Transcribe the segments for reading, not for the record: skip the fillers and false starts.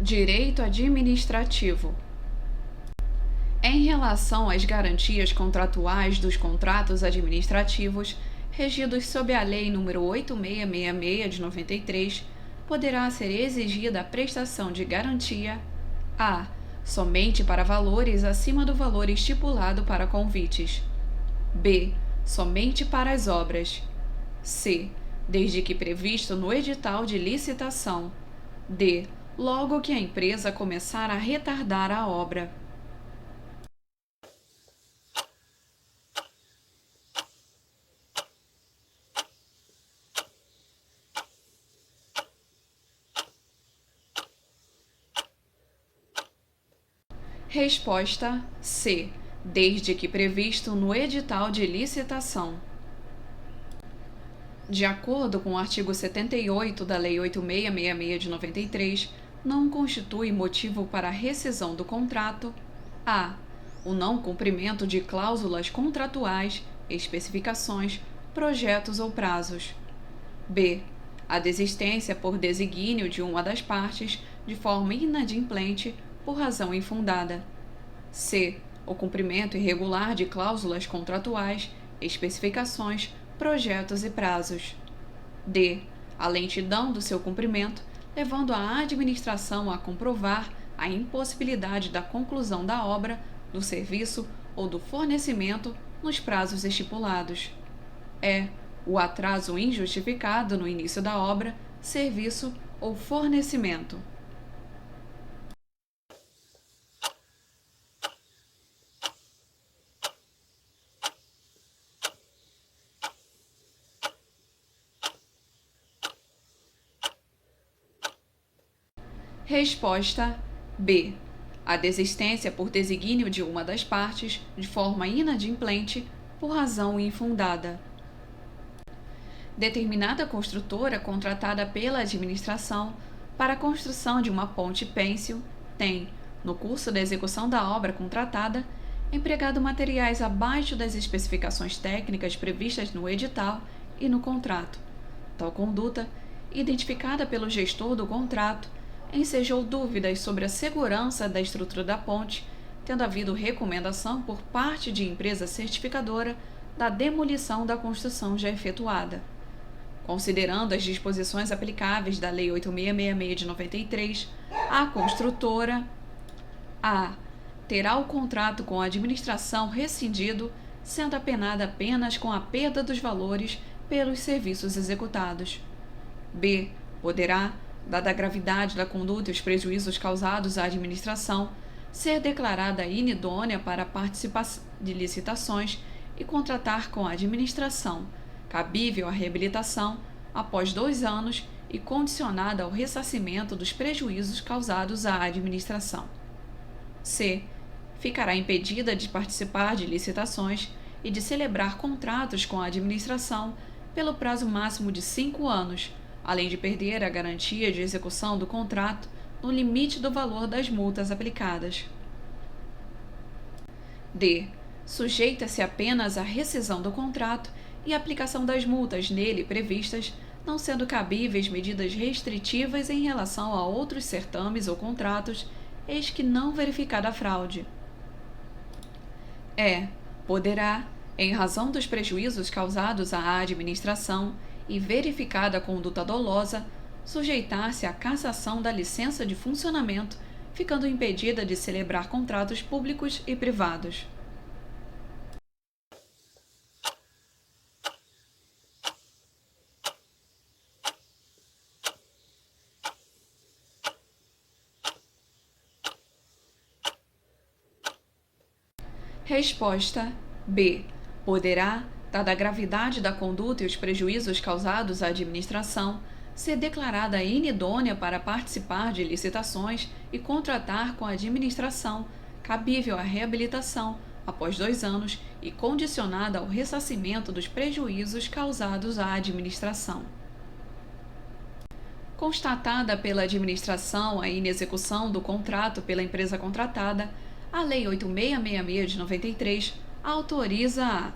Direito administrativo. Em relação às garantias contratuais dos contratos administrativos, regidos sob a Lei nº 8666 de 93, poderá ser exigida a prestação de garantia a. Somente para valores acima do valor estipulado para convites. B. Somente para as obras. C. Desde que previsto no edital de licitação. D. Logo que a empresa começar a retardar a obra. Resposta C. Desde que previsto no edital de licitação. De acordo com o artigo 78 da Lei 8666 de 93, não constitui motivo para a rescisão do contrato a. O não cumprimento de cláusulas contratuais, especificações, projetos ou prazos. B. A desistência por desígnio de uma das partes de forma inadimplente por razão infundada. C. O cumprimento irregular de cláusulas contratuais, especificações, projetos e prazos. D. A lentidão do seu cumprimento, levando a administração a comprovar a impossibilidade da conclusão da obra, do serviço ou do fornecimento nos prazos estipulados. E. O atraso injustificado no início da obra, serviço ou fornecimento. Resposta B. A desistência por desígnio de uma das partes, de forma inadimplente, por razão infundada. Determinada construtora contratada pela administração para a construção de uma ponte pênsil tem, no curso da execução da obra contratada, empregado materiais abaixo das especificações técnicas previstas no edital e no contrato. Tal conduta, identificada pelo gestor do contrato, ensejou dúvidas sobre a segurança da estrutura da ponte, tendo havido recomendação por parte de empresa certificadora da demolição da construção já efetuada. Considerando as disposições aplicáveis da Lei 8666 de 93, a construtora a. Terá o contrato com a administração rescindido, sendo apenada apenas com a perda dos valores pelos serviços executados. B. Poderá, dada a gravidade da conduta e os prejuízos causados à administração, ser declarada inidônea para participar de licitações e contratar com a administração, cabível a reabilitação após 2 anos e condicionada ao ressarcimento dos prejuízos causados à administração. C. Ficará impedida de participar de licitações e de celebrar contratos com a administração pelo prazo máximo de 5 anos, além de perder a garantia de execução do contrato no limite do valor das multas aplicadas. D. Sujeita-se apenas à rescisão do contrato e aplicação das multas nele previstas, não sendo cabíveis medidas restritivas em relação a outros certames ou contratos, eis que não verificada a fraude. E. Poderá, em razão dos prejuízos causados à administração e verificada a conduta dolosa, sujeitar-se à cassação da licença de funcionamento, ficando impedida de celebrar contratos públicos e privados. Resposta B. Poderá, dada a gravidade da conduta e os prejuízos causados à administração, ser declarada inidônea para participar de licitações e contratar com a administração, cabível a reabilitação após 2 anos e condicionada ao ressarcimento dos prejuízos causados à administração. Constatada pela administração a inexecução do contrato pela empresa contratada, a Lei 8666 de 93 autoriza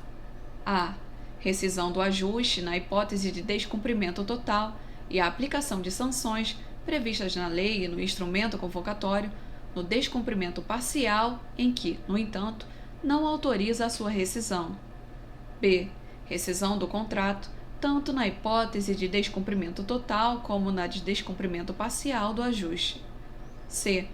a. Rescisão do ajuste na hipótese de descumprimento total e a aplicação de sanções previstas na lei e no instrumento convocatório, no descumprimento parcial em que, no entanto, não autoriza a sua rescisão. B. Rescisão do contrato, tanto na hipótese de descumprimento total como na de descumprimento parcial do ajuste. C.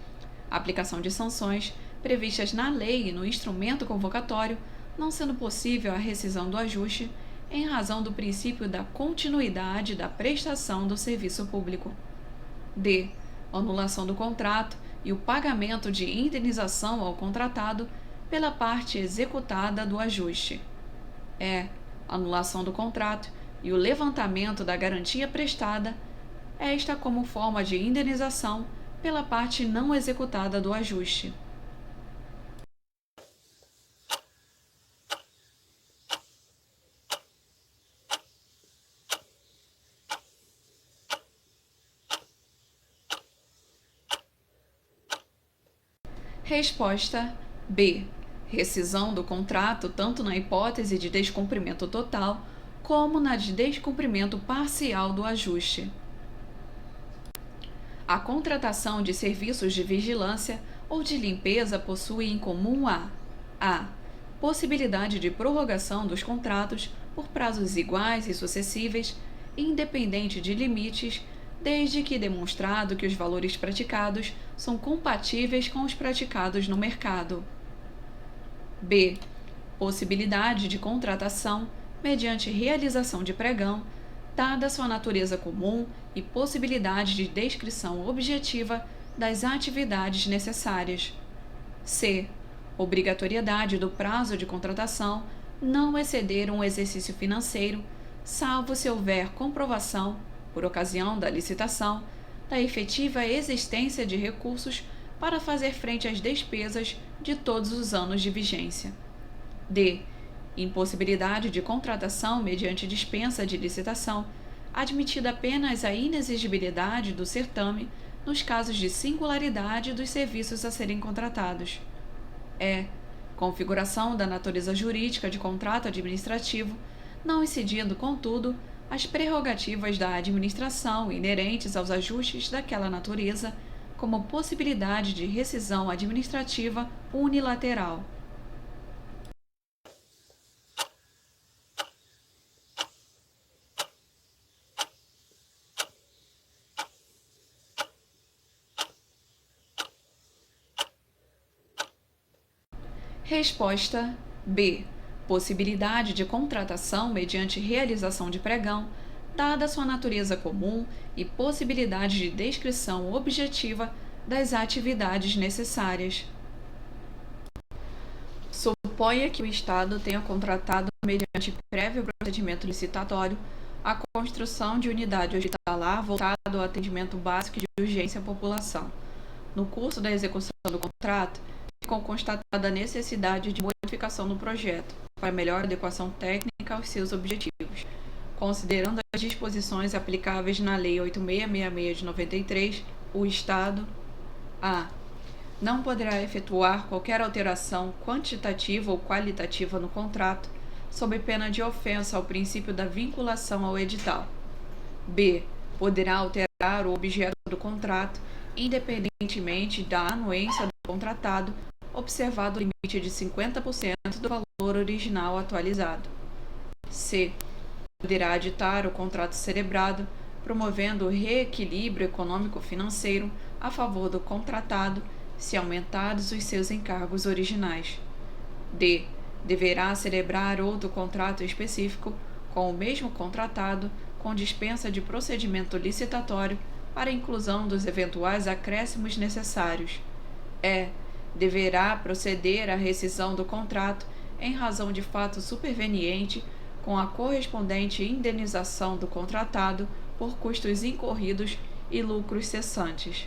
Aplicação de sanções previstas na lei e no instrumento convocatório, não sendo possível a rescisão do ajuste em razão do princípio da continuidade da prestação do serviço público. D. Anulação do contrato e o pagamento de indenização ao contratado pela parte executada do ajuste. E. Anulação do contrato e o levantamento da garantia prestada, esta como forma de indenização pela parte não executada do ajuste. Resposta B. Rescisão do contrato tanto na hipótese de descumprimento total como na de descumprimento parcial do ajuste. A contratação de serviços de vigilância ou de limpeza possui em comum a possibilidade de prorrogação dos contratos por prazos iguais e sucessíveis, independente de limites, desde que demonstrado que os valores praticados são compatíveis com os praticados no mercado. B. Possibilidade de contratação mediante realização de pregão, dada sua natureza comum e possibilidade de descrição objetiva das atividades necessárias. C. Obrigatoriedade do prazo de contratação não exceder um exercício financeiro, salvo se houver comprovação, por ocasião da licitação, da efetiva existência de recursos para fazer frente às despesas de todos os anos de vigência. D. Impossibilidade de contratação mediante dispensa de licitação, admitida apenas a inexigibilidade do certame nos casos de singularidade dos serviços a serem contratados. E. Configuração da natureza jurídica de contrato administrativo, não incidindo, contudo, as prerrogativas da administração inerentes aos ajustes daquela natureza, como possibilidade de rescisão administrativa unilateral. Resposta B. Possibilidade de contratação mediante realização de pregão, dada sua natureza comum e possibilidade de descrição objetiva das atividades necessárias. Suponha que o Estado tenha contratado, mediante prévio procedimento licitatório, a construção de unidade hospitalar voltada ao atendimento básico de urgência à população. No curso da execução do contrato, ficou constatada a necessidade de modificação no projeto, para melhor adequação técnica aos seus objetivos. Considerando as disposições aplicáveis na Lei 8666 de 93, o Estado a. Não poderá efetuar qualquer alteração quantitativa ou qualitativa no contrato, sob pena de ofensa ao princípio da vinculação ao edital. B. Poderá alterar o objeto do contrato, independentemente da anuência do contratado, observado o limite de 50% do valor original atualizado. C. Poderá aditar o contrato celebrado, promovendo o reequilíbrio econômico-financeiro a favor do contratado, se aumentados os seus encargos originais. D. Deverá celebrar outro contrato específico com o mesmo contratado, com dispensa de procedimento licitatório para a inclusão dos eventuais acréscimos necessários. E. Deverá proceder à rescisão do contrato em razão de fato superveniente, com a correspondente indenização do contratado por custos incorridos e lucros cessantes.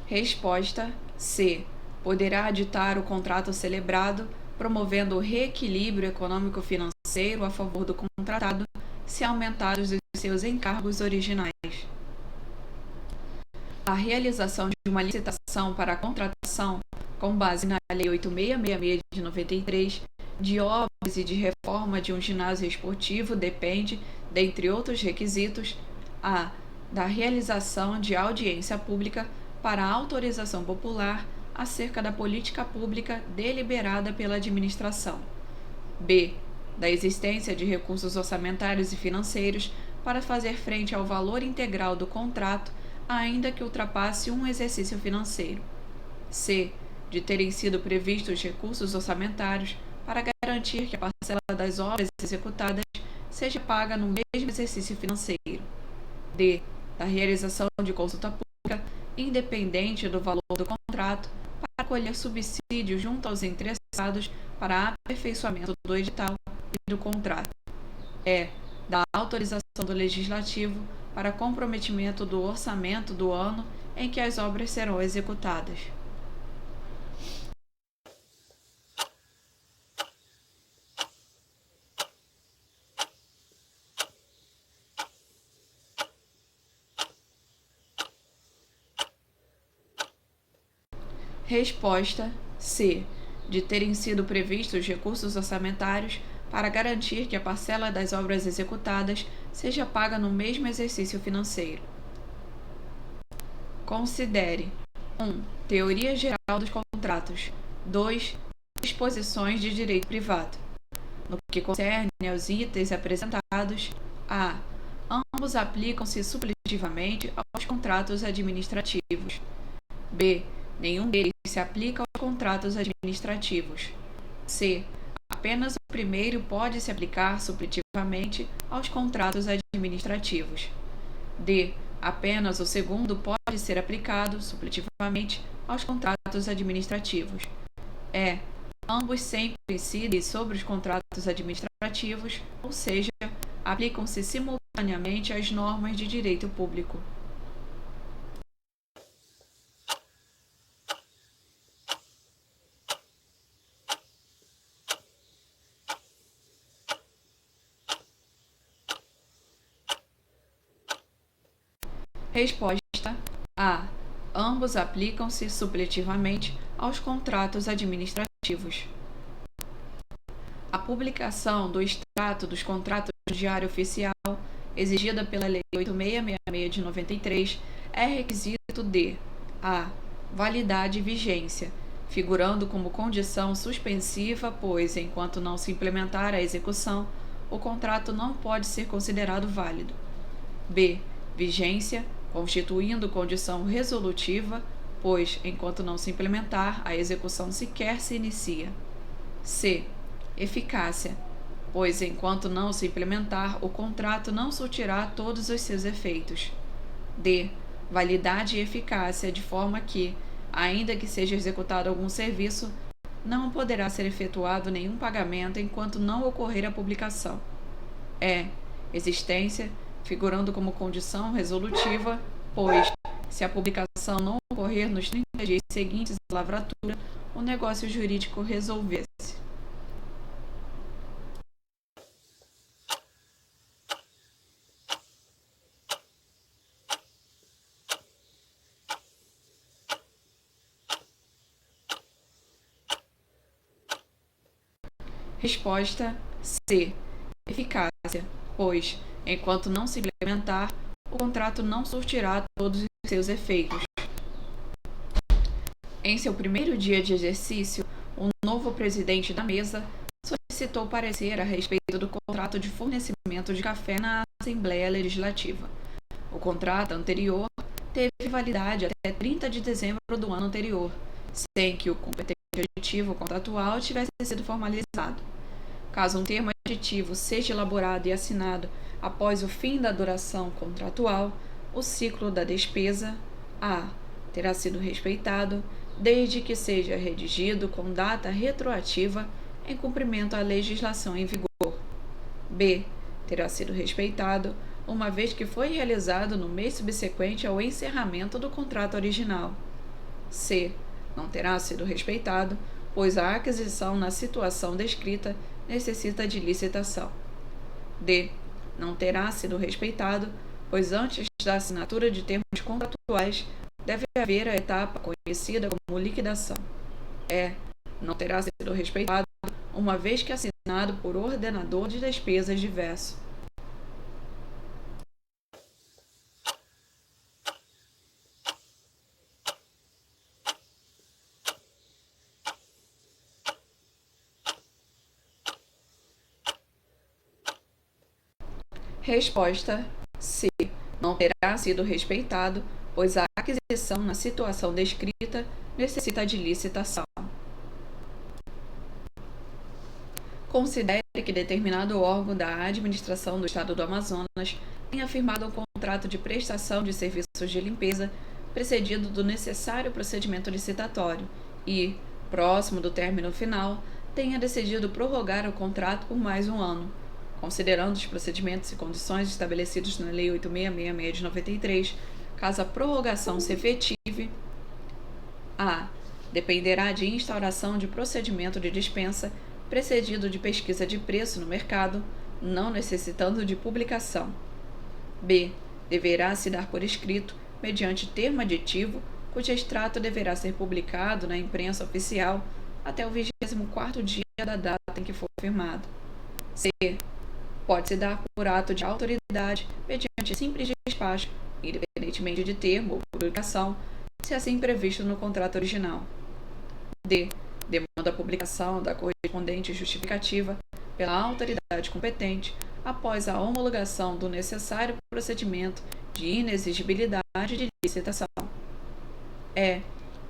Resposta C. Poderá aditar o contrato celebrado, promovendo o reequilíbrio econômico-financeiro a favor do contratado, se aumentados os seus encargos originais. A realização de uma licitação para a contratação, com base na Lei 8666 de 93, de obras e de reforma de um ginásio esportivo depende, dentre outros requisitos, a. da realização de audiência pública para autorização popular acerca da política pública deliberada pela administração. B. Da existência de recursos orçamentários e financeiros para fazer frente ao valor integral do contrato, ainda que ultrapasse um exercício financeiro. C. De terem sido previstos recursos orçamentários para garantir que a parcela das obras executadas seja paga no mesmo exercício financeiro. D. Da realização de consulta pública, independente do valor do contrato, para colher subsídios junto aos interessados para aperfeiçoamento do edital e do contrato. E. Da autorização do Legislativo para comprometimento do orçamento do ano em que as obras serão executadas. Resposta C. De terem sido previstos recursos orçamentários para garantir que a parcela das obras executadas seja paga no mesmo exercício financeiro. Considere 1. Teoria geral dos contratos. 2. Disposições de direito privado. No que concerne aos itens apresentados, a. Ambos aplicam-se supletivamente aos contratos administrativos. B. Nenhum deles se aplica aos contratos administrativos. C. Apenas o primeiro pode se aplicar supletivamente aos contratos administrativos. D. Apenas o segundo pode ser aplicado supletivamente aos contratos administrativos. E. Ambos sempre incidem sobre os contratos administrativos, ou seja, aplicam-se simultaneamente às normas de direito público. Resposta A. Ambos aplicam-se supletivamente aos contratos administrativos. A publicação do extrato dos contratos no Diário Oficial, exigida pela Lei 8666 de 93, é requisito de a. Validade e vigência, figurando como condição suspensiva, pois, enquanto não se implementar a execução, o contrato não pode ser considerado válido. B. Vigência, constituindo condição resolutiva, pois, enquanto não se implementar, a execução sequer se inicia. C. Eficácia, pois, enquanto não se implementar, o contrato não surtirá todos os seus efeitos. D. Validade e eficácia, de forma que, ainda que seja executado algum serviço, não poderá ser efetuado nenhum pagamento enquanto não ocorrer a publicação. E. Existência, figurando como condição resolutiva, pois, se a publicação não ocorrer nos 30 dias seguintes à lavratura, o negócio jurídico resolvesse. Resposta C. Eficácia, pois, enquanto não se implementar, o contrato não surtirá todos os seus efeitos. Em seu primeiro dia de exercício, o novo presidente da mesa solicitou parecer a respeito do contrato de fornecimento de café na Assembleia Legislativa. O contrato anterior teve validade até 30 de dezembro do ano anterior, sem que o competente aditivo contratual tivesse sido formalizado. Caso um termo aditivo seja elaborado e assinado após o fim da duração contratual, o ciclo da despesa A. terá sido respeitado, desde que seja redigido com data retroativa em cumprimento à legislação em vigor. B. Terá sido respeitado, uma vez que foi realizado no mês subsequente ao encerramento do contrato original. C. Não terá sido respeitado, pois a aquisição na situação descrita necessita de licitação. D. Não terá sido respeitado, pois antes da assinatura de termos contratuais, deve haver a etapa conhecida como liquidação. Não terá sido respeitado, uma vez que assinado por ordenador de despesas diverso. Resposta C. Não terá sido respeitado, pois a aquisição na situação descrita necessita de licitação. Considere que determinado órgão da administração do Estado do Amazonas tenha firmado um contrato de prestação de serviços de limpeza precedido do necessário procedimento licitatório e, próximo do término final, tenha decidido prorrogar o contrato por mais um ano, considerando os procedimentos e condições estabelecidos na Lei 8666 de 93, caso a prorrogação se efetive, a. Dependerá de instauração de procedimento de dispensa precedido de pesquisa de preço no mercado, não necessitando de publicação. B. Deverá se dar por escrito, mediante termo aditivo, cujo extrato deverá ser publicado na imprensa oficial até o 24º dia da data em que for firmado. C. Pode-se dar por ato de autoridade, mediante simples despacho, independentemente de termo ou publicação, se assim previsto no contrato original. D. Demanda a publicação da correspondente justificativa pela autoridade competente após a homologação do necessário procedimento de inexigibilidade de licitação.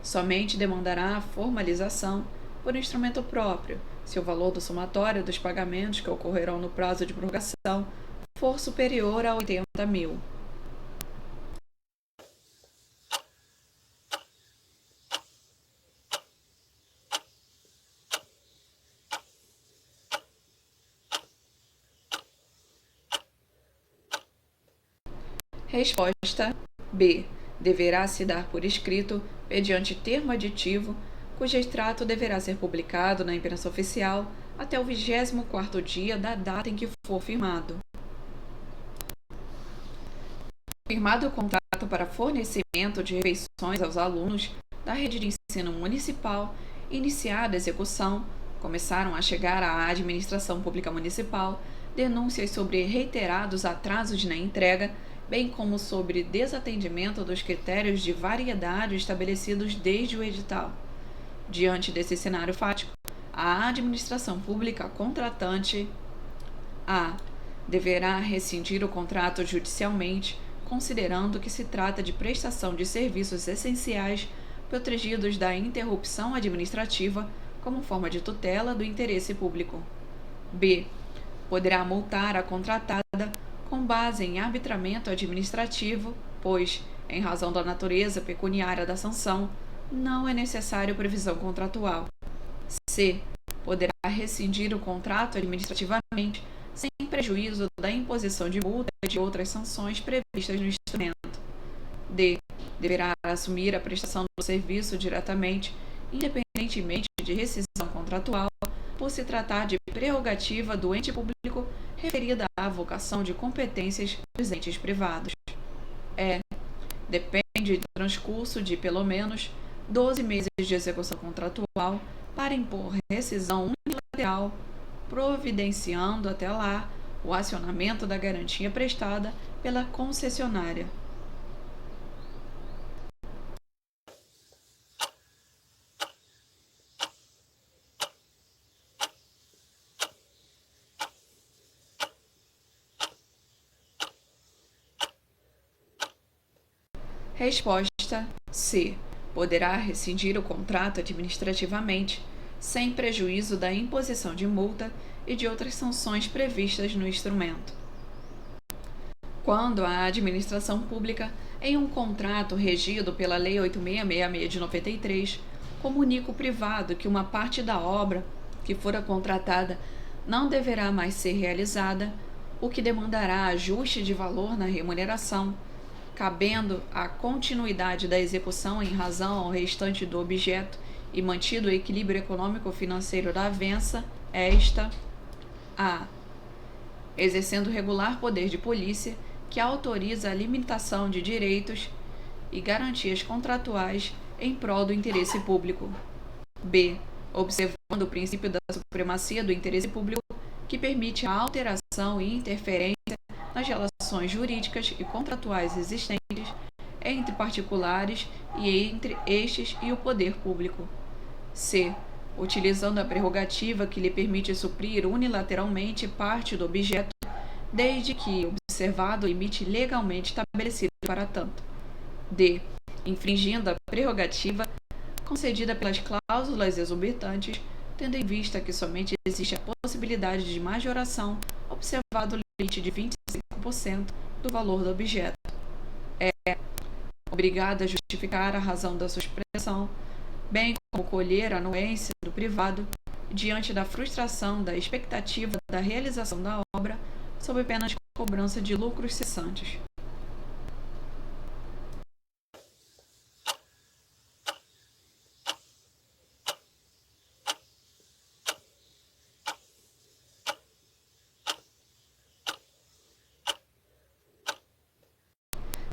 Somente demandará a formalização por instrumento próprio, se o valor do somatório dos pagamentos que ocorrerão no prazo de prorrogação for superior a 80 mil. Resposta B. Deverá se dar por escrito, mediante termo aditivo, cujo extrato deverá ser publicado na imprensa oficial até o 24º dia da data em que for firmado. Firmado o contrato para fornecimento de refeições aos alunos da rede de ensino municipal, iniciada a execução, começaram a chegar à administração pública municipal denúncias sobre reiterados atrasos na entrega, bem como sobre desatendimento dos critérios de variedade estabelecidos desde o edital. Diante desse cenário fático, a administração pública contratante a. Deverá rescindir o contrato judicialmente, considerando que se trata de prestação de serviços essenciais protegidos da interrupção administrativa como forma de tutela do interesse público. B. Poderá multar a contratada com base em arbitramento administrativo, pois, em razão da natureza pecuniária da sanção, não é necessário previsão contratual. C. Poderá rescindir o contrato administrativamente, sem prejuízo da imposição de multa e de outras sanções previstas no instrumento. D. Deverá assumir a prestação do serviço diretamente, independentemente de rescisão contratual, por se tratar de prerrogativa do ente público referida à avocação de competências dos entes privados. Depende do transcurso de, pelo menos, 12 meses de execução contratual para impor rescisão unilateral, providenciando até lá o acionamento da garantia prestada pela concessionária. Resposta C. Poderá rescindir o contrato administrativamente, sem prejuízo da imposição de multa e de outras sanções previstas no instrumento. Quando a administração pública, em um contrato regido pela Lei 8666 de 93, comunica ao privado que uma parte da obra que fora contratada não deverá mais ser realizada, o que demandará ajuste de valor na remuneração, cabendo a continuidade da execução em razão ao restante do objeto e mantido o equilíbrio econômico-financeiro da avença, esta a. Exercendo regular poder de polícia que autoriza a limitação de direitos e garantias contratuais em prol do interesse público. B. Observando o princípio da supremacia do interesse público, que permite a alteração e interferência nas relações jurídicas e contratuais existentes entre particulares e entre estes e o poder público. C. Utilizando a prerrogativa que lhe permite suprir unilateralmente parte do objeto, desde que observado o limite legalmente estabelecido para tanto. D. Infringindo a prerrogativa concedida pelas cláusulas exorbitantes, tendo em vista que somente existe a possibilidade de majoração, observado o limite de 25% do valor do objeto. É obrigada a justificar a razão da suspensão, bem como colher a anuência do privado diante da frustração da expectativa da realização da obra, sob pena de cobrança de lucros cessantes.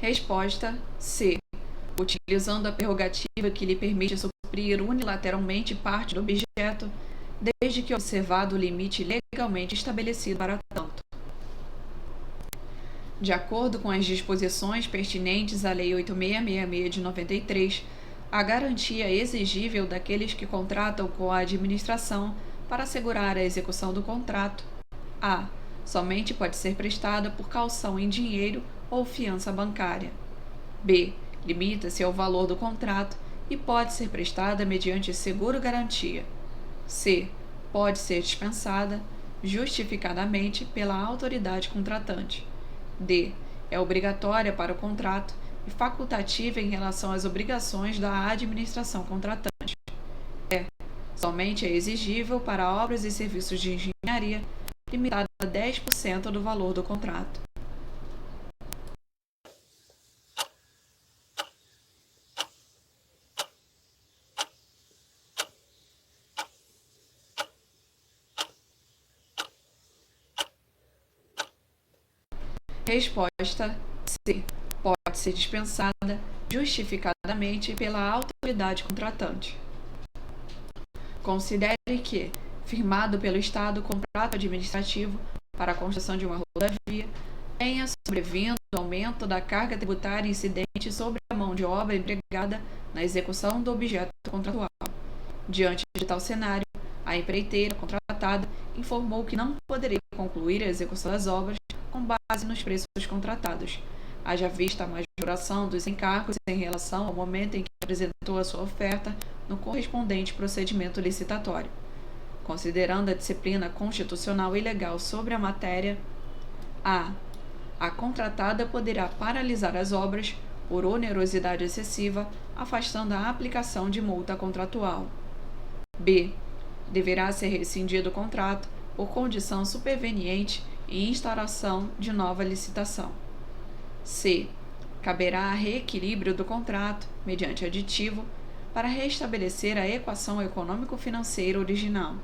Resposta C. Utilizando a prerrogativa que lhe permite suprir unilateralmente parte do objeto, desde que observado o limite legalmente estabelecido para tanto. De acordo com as disposições pertinentes à Lei 8666 de 93, a garantia exigível daqueles que contratam com a administração para assegurar a execução do contrato: a. Somente pode ser prestada por caução em dinheiro ou fiança bancária. B. Limita-se ao valor do contrato e pode ser prestada mediante seguro-garantia. C. Pode ser dispensada justificadamente pela autoridade contratante. D. É obrigatória para o contrato e facultativa em relação às obrigações da administração contratante. E. Somente é exigível para obras e serviços de engenharia, limitada a 10% do valor do contrato. Resposta C. Pode ser dispensada justificadamente pela autoridade contratante. Considere que, firmado pelo Estado o contrato administrativo para a construção de uma rodovia, tenha sobrevindo aumento da carga tributária incidente sobre a mão de obra empregada na execução do objeto contratual. Diante de tal cenário, a empreiteira contratada informou que não poderia concluir a execução das obras com base nos preços contratados, haja vista a majoração dos encargos em relação ao momento em que apresentou a sua oferta no correspondente procedimento licitatório. Considerando a disciplina constitucional e legal sobre a matéria, a contratada poderá paralisar as obras por onerosidade excessiva, afastando a aplicação de multa contratual. B. Deverá ser rescindido o contrato por condição superveniente e instauração de nova licitação. C. Caberá reequilíbrio do contrato, mediante aditivo, para restabelecer a equação econômico-financeira original.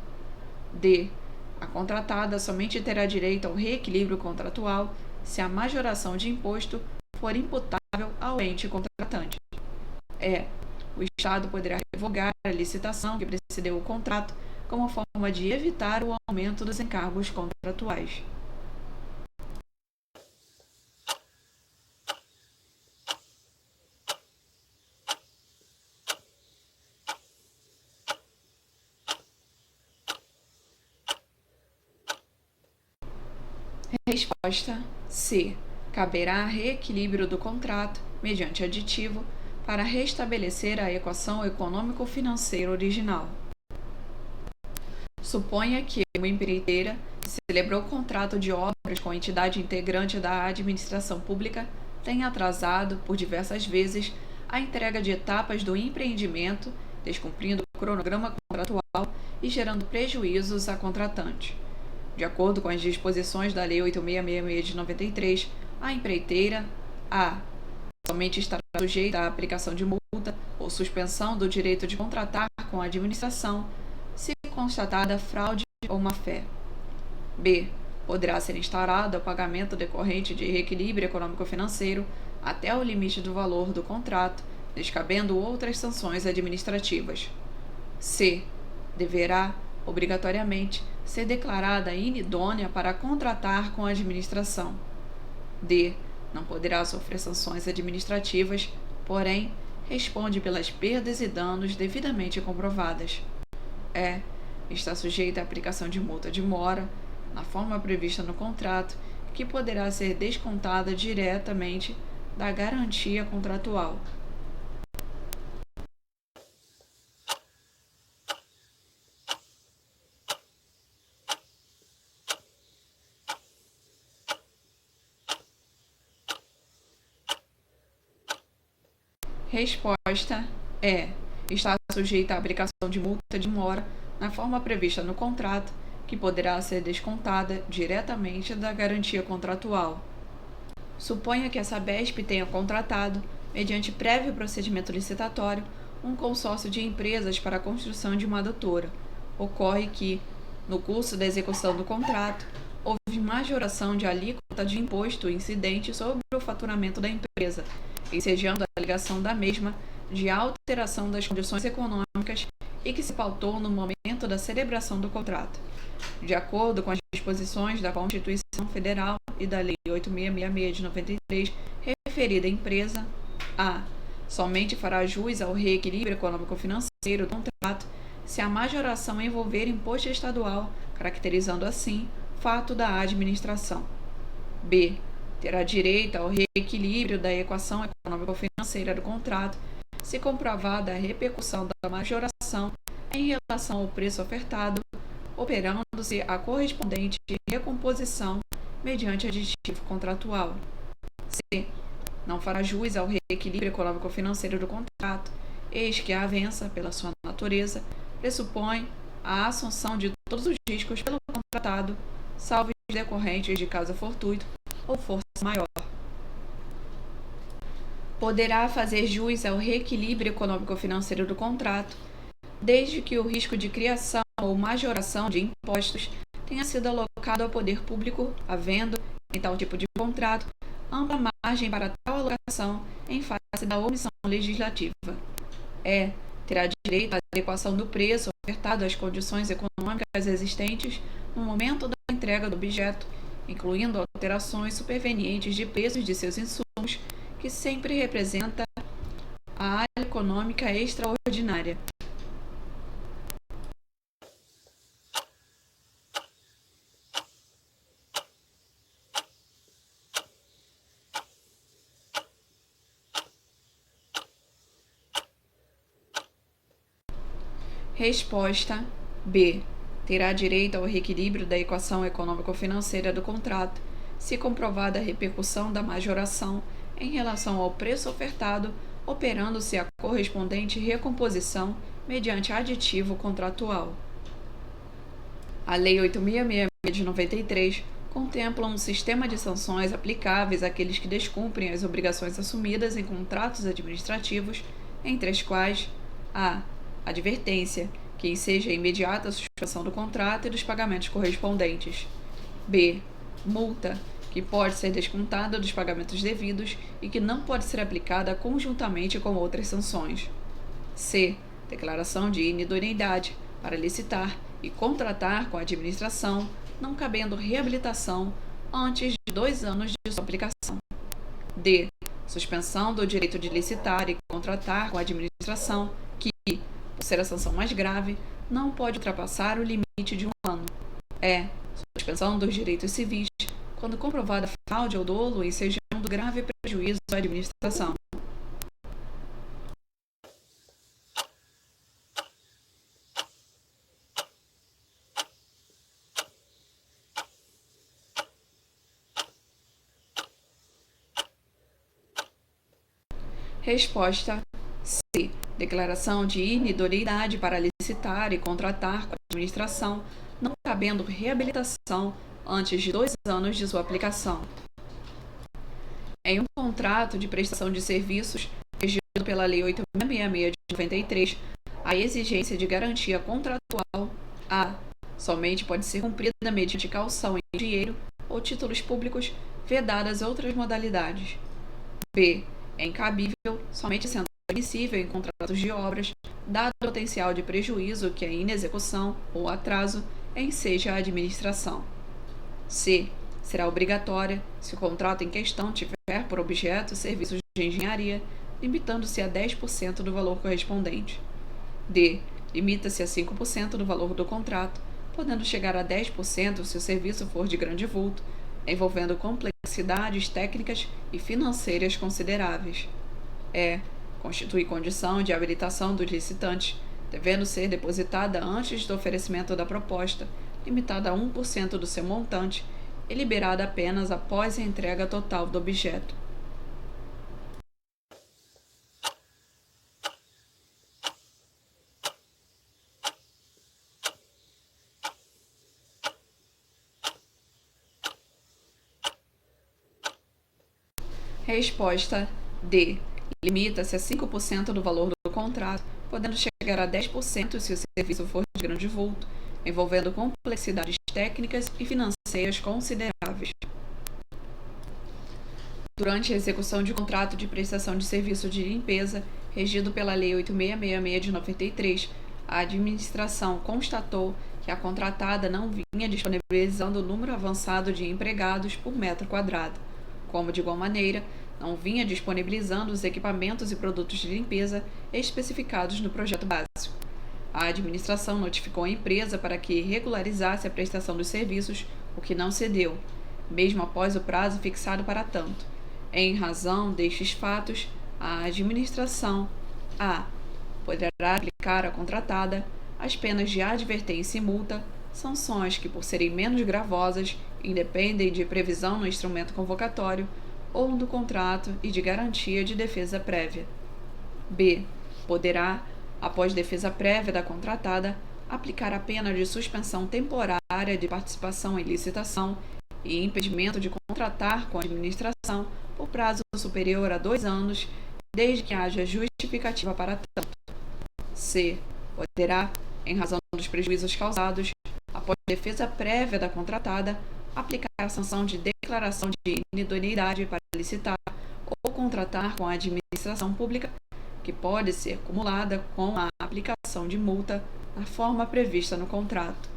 D. A contratada somente terá direito ao reequilíbrio contratual se a majoração de imposto for imputável ao ente contratante. E. O Estado poderá revogar a licitação que precedeu o contrato como forma de evitar o aumento dos encargos contratuais. Resposta C. Caberá reequilíbrio do contrato, mediante aditivo, para restabelecer a equação econômico-financeira original. Suponha que uma empreiteira celebrou contrato de obras com entidade integrante da administração pública tenha atrasado, por diversas vezes, a entrega de etapas do empreendimento, descumprindo o cronograma contratual e gerando prejuízos à contratante. De acordo com as disposições da Lei 8666 de 93, a empreiteira a. Somente estará sujeita à aplicação de multa ou suspensão do direito de contratar com a administração, se constatada fraude ou má-fé. B. Poderá ser instaurado o pagamento decorrente de reequilíbrio econômico-financeiro até o limite do valor do contrato, descabendo outras sanções administrativas. C. Deverá, obrigatoriamente, ser declarada inidônea para contratar com a administração. D. Não poderá sofrer sanções administrativas, porém, responde pelas perdas e danos devidamente comprovadas. E. Está sujeita à aplicação de multa de mora, na forma prevista no contrato, que poderá ser descontada diretamente da garantia contratual. Resposta é: está sujeita à aplicação de multa de mora na forma prevista no contrato, que poderá ser descontada diretamente da garantia contratual. Suponha que a Sabesp tenha contratado, mediante prévio procedimento licitatório, um consórcio de empresas para a construção de uma adutora. Ocorre que, no curso da execução do contrato, houve majoração de alíquota de imposto incidente sobre o faturamento da empresa, ensejando a alegação da mesma de alteração das condições econômicas e que se pautou no momento da celebração do contrato. De acordo com as disposições da Constituição Federal e da Lei 8.666 de 93, referida empresa, a. Somente fará jus ao reequilíbrio econômico-financeiro do contrato se a majoração envolver imposto estadual, caracterizando assim fato da administração. B. Terá direito ao reequilíbrio da equação econômico-financeira do contrato se comprovada a repercussão da majoração em relação ao preço ofertado, operando-se a correspondente recomposição mediante aditivo contratual. C. Não fará jus ao reequilíbrio econômico-financeiro do contrato, eis que a avença, pela sua natureza, pressupõe a assunção de todos os riscos pelo contratado, salvo os decorrentes de caso fortuito ou força maior. Poderá fazer jus ao reequilíbrio econômico-financeiro do contrato, desde que o risco de criação ou majoração de impostos tenha sido alocado ao poder público, havendo, em tal tipo de contrato, ampla margem para tal alocação em face da omissão legislativa. E. Terá direito à adequação do preço ofertado às condições econômicas existentes no momento da entrega do objeto, incluindo alterações supervenientes de preços de seus insumos, que sempre representa a área econômica extraordinária. Resposta B. Terá direito ao reequilíbrio da equação econômico-financeira do contrato, se comprovada a repercussão da majoração em relação ao preço ofertado, operando-se a correspondente recomposição mediante aditivo contratual. A Lei 8.666 de 93 contempla um sistema de sanções aplicáveis àqueles que descumprem as obrigações assumidas em contratos administrativos, entre as quais a. Advertência, que enseja a imediata suspensão do contrato e dos pagamentos correspondentes. B. Multa, que pode ser descontada dos pagamentos devidos e que não pode ser aplicada conjuntamente com outras sanções. C. Declaração de inidoneidade para licitar e contratar com a administração, não cabendo reabilitação antes de 2 anos de sua aplicação. D. Suspensão do direito de licitar e contratar com a administração, que, por ser a sanção mais grave, não pode ultrapassar o limite de 1 ano. E. Suspensão dos direitos civis, quando comprovada fraude ou dolo ensejando grave prejuízo à administração. Resposta C. Declaração de inidoneidade para licitar e contratar com a administração, não cabendo reabilitação antes de 2 anos de sua aplicação. Em um contrato de prestação de serviços regido pela Lei 8.666 de 93, a exigência de garantia contratual A. Somente pode ser cumprida mediante caução em dinheiro ou títulos públicos, vedadas outras modalidades. B. É incabível, somente sendo admissível em contratos de obras, dado o potencial de prejuízo que a inexecução ou atraso enseja a administração. C. Será obrigatória se o contrato em questão tiver por objeto serviços de engenharia, limitando-se a 10% do valor correspondente. D. Limita-se a 5% do valor do contrato, podendo chegar a 10% se o serviço for de grande vulto, envolvendo complexidades técnicas e financeiras consideráveis. E. Constitui condição de habilitação do licitante, devendo ser depositada antes do oferecimento da proposta, limitada a 1% do seu montante e liberada apenas após a entrega total do objeto. Resposta D. Limita-se a 5% do valor do contrato, podendo chegar a 10% se o serviço for de grande vulto, envolvendo complexidades técnicas e financeiras consideráveis. Durante a execução de contrato de prestação de serviço de limpeza, regido pela Lei 8666 de 93, a administração constatou que a contratada não vinha disponibilizando o número avançado de empregados por metro quadrado, como, de igual maneira, não vinha disponibilizando os equipamentos e produtos de limpeza especificados no projeto básico. A administração notificou a empresa para que regularizasse a prestação dos serviços, o que não se deu, mesmo após o prazo fixado para tanto. Em razão destes fatos, a administração A. Poderá aplicar à contratada as penas de advertência e multa, sanções que, por serem menos gravosas, independem de previsão no instrumento convocatório ou do contrato e de garantia de defesa prévia. B. Poderá, após defesa prévia da contratada, aplicar a pena de suspensão temporária de participação em licitação e impedimento de contratar com a administração por prazo superior a 2 anos, desde que haja justificativa para tanto. C. Poderá, em razão dos prejuízos causados, após defesa prévia da contratada, aplicar a sanção de declaração de inidoneidade para licitar ou contratar com a administração pública, que pode ser cumulada com a aplicação de multa na forma prevista no contrato.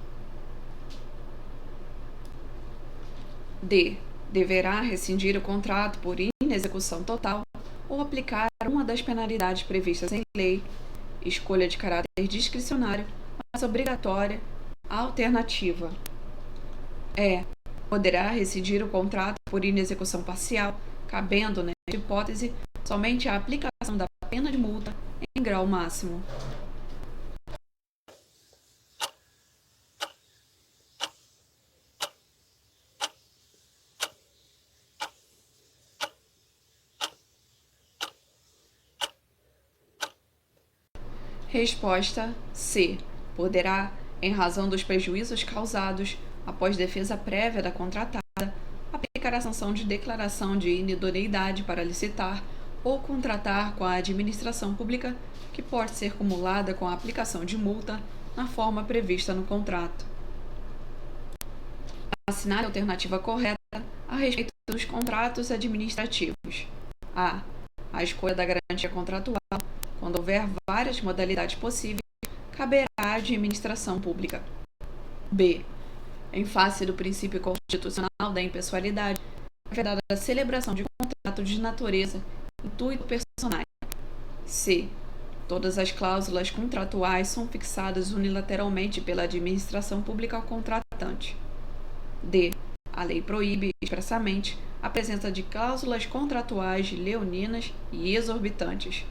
D. Deverá rescindir o contrato por inexecução total ou aplicar uma das penalidades previstas em lei, escolha de caráter discricionário, mas obrigatória, alternativa. E. Poderá rescindir o contrato por inexecução parcial, cabendo, nesta hipótese, somente a aplicação da pena de multa em grau máximo. Resposta C. Poderá, em razão dos prejuízos causados, após defesa prévia da contratada, aplicar a sanção de declaração de inidoneidade para licitar ou contratar com a administração pública, que pode ser cumulada com a aplicação de multa na forma prevista no contrato. Assinale a alternativa correta a respeito dos contratos administrativos. A. A escolha da garantia contratual, quando houver várias modalidades possíveis, caberá à administração pública. B. Em face do princípio constitucional da impessoalidade, é vedada a celebração de contrato de natureza, intuito personal. C. Todas as cláusulas contratuais são fixadas unilateralmente pela administração pública ao contratante. D. A lei proíbe expressamente a presença de cláusulas contratuais leoninas e exorbitantes.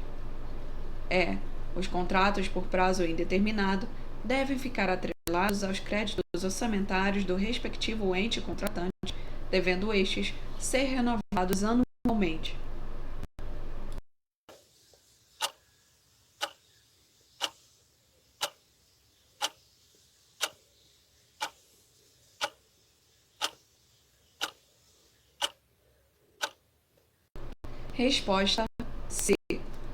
E. Os contratos por prazo indeterminado devem ficar atrelados aos créditos orçamentários do respectivo ente contratante, devendo estes ser renovados anualmente. Resposta C.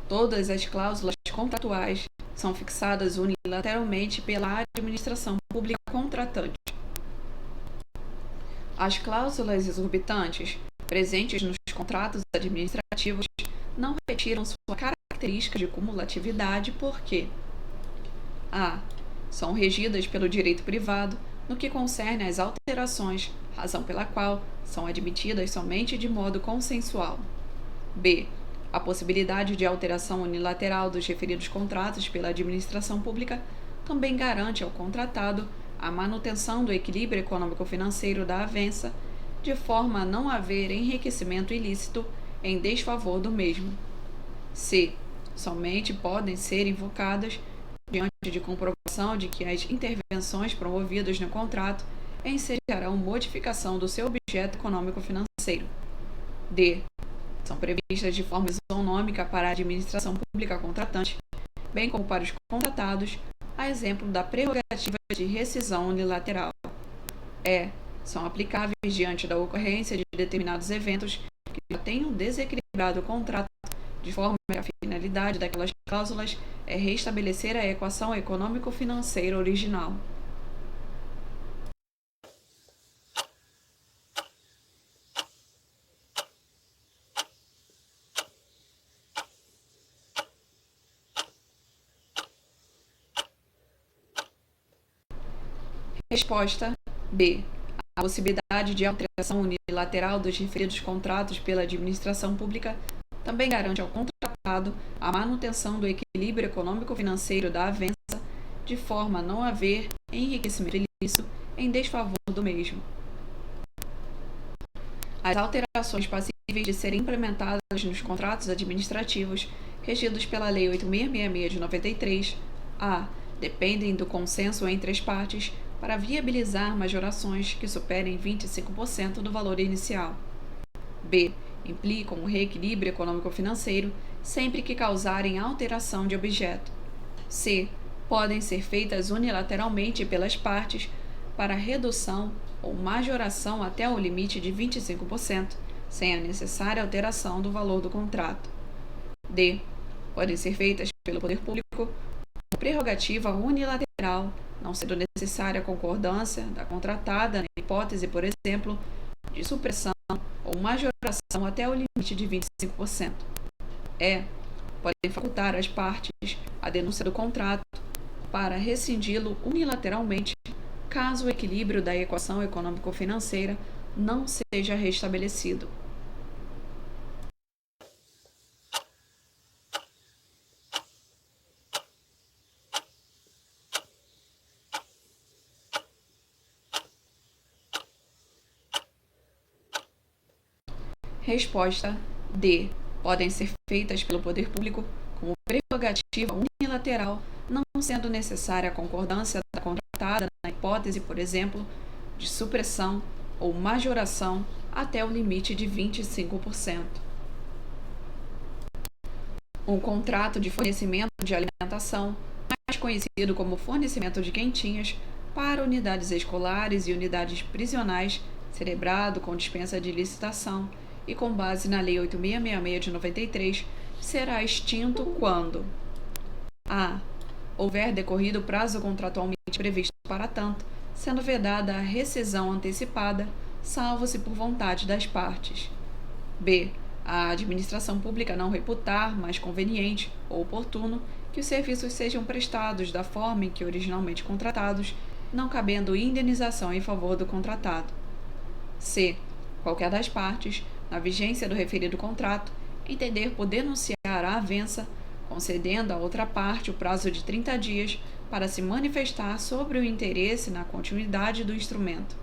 Todas as cláusulas contratuais são fixadas unilateralmente pela administração pública contratante. As cláusulas exorbitantes presentes nos contratos administrativos administrativos não retiram sua característica de cumulatividade porque a. São regidas pelo direito privado no que concerne às alterações, razão pela qual são admitidas somente de modo consensual. B. A possibilidade de alteração unilateral dos referidos contratos pela administração pública também garante ao contratado a manutenção do equilíbrio econômico-financeiro da avença, de forma a não haver enriquecimento ilícito em desfavor do mesmo. C. Somente podem ser invocadas diante de comprovação de que as intervenções promovidas no contrato ensejarão modificação do seu objeto econômico-financeiro. D. São previstas de forma isonômica para a administração pública contratante, bem como para os contratados, a exemplo da prerrogativa de rescisão unilateral. E. São aplicáveis diante da ocorrência de determinados eventos que já tenham desequilibrado o contrato, de forma que a finalidade daquelas cláusulas é restabelecer a equação econômico-financeira original. Resposta B. A possibilidade de alteração unilateral dos referidos contratos pela administração pública também garante ao contratado a manutenção do equilíbrio econômico-financeiro da avença, de forma a não haver enriquecimento ilícito em desfavor do mesmo. As alterações passíveis de serem implementadas nos contratos administrativos regidos pela Lei 8.666 de 93, a. Dependem do consenso entre as partes para viabilizar majorações que superem 25% do valor inicial. B. Implicam o reequilíbrio econômico-financeiro sempre que causarem alteração de objeto. C. Podem ser feitas unilateralmente pelas partes para redução ou majoração até o limite de 25%, sem a necessária alteração do valor do contrato. D. Podem ser feitas pelo poder público com prerrogativa unilateral, não sendo necessária a concordância da contratada na hipótese, por exemplo, de supressão ou majoração até o limite de 25%. E. Podem facultar às partes a denúncia do contrato para rescindi-lo unilateralmente, caso o equilíbrio da equação econômico-financeira não seja restabelecido. Resposta D. Podem ser feitas pelo poder público como prerrogativa unilateral, não sendo necessária a concordância da contratada na hipótese, por exemplo, de supressão ou majoração até o limite de 25%. Um contrato de fornecimento de alimentação, mais conhecido como fornecimento de quentinhas, para unidades escolares e unidades prisionais, celebrado com dispensa de licitação e com base na Lei 8.666 de 93, será extinto quando a. Houver decorrido o prazo contratualmente previsto para tanto, sendo vedada a rescisão antecipada, salvo se por vontade das partes. B. A administração pública não reputar mais conveniente ou oportuno que os serviços sejam prestados da forma em que originalmente contratados, não cabendo indenização em favor do contratado. C. Qualquer das partes, na vigência do referido contrato, entender por denunciar a avença, concedendo à outra parte o prazo de 30 dias para se manifestar sobre o interesse na continuidade do instrumento.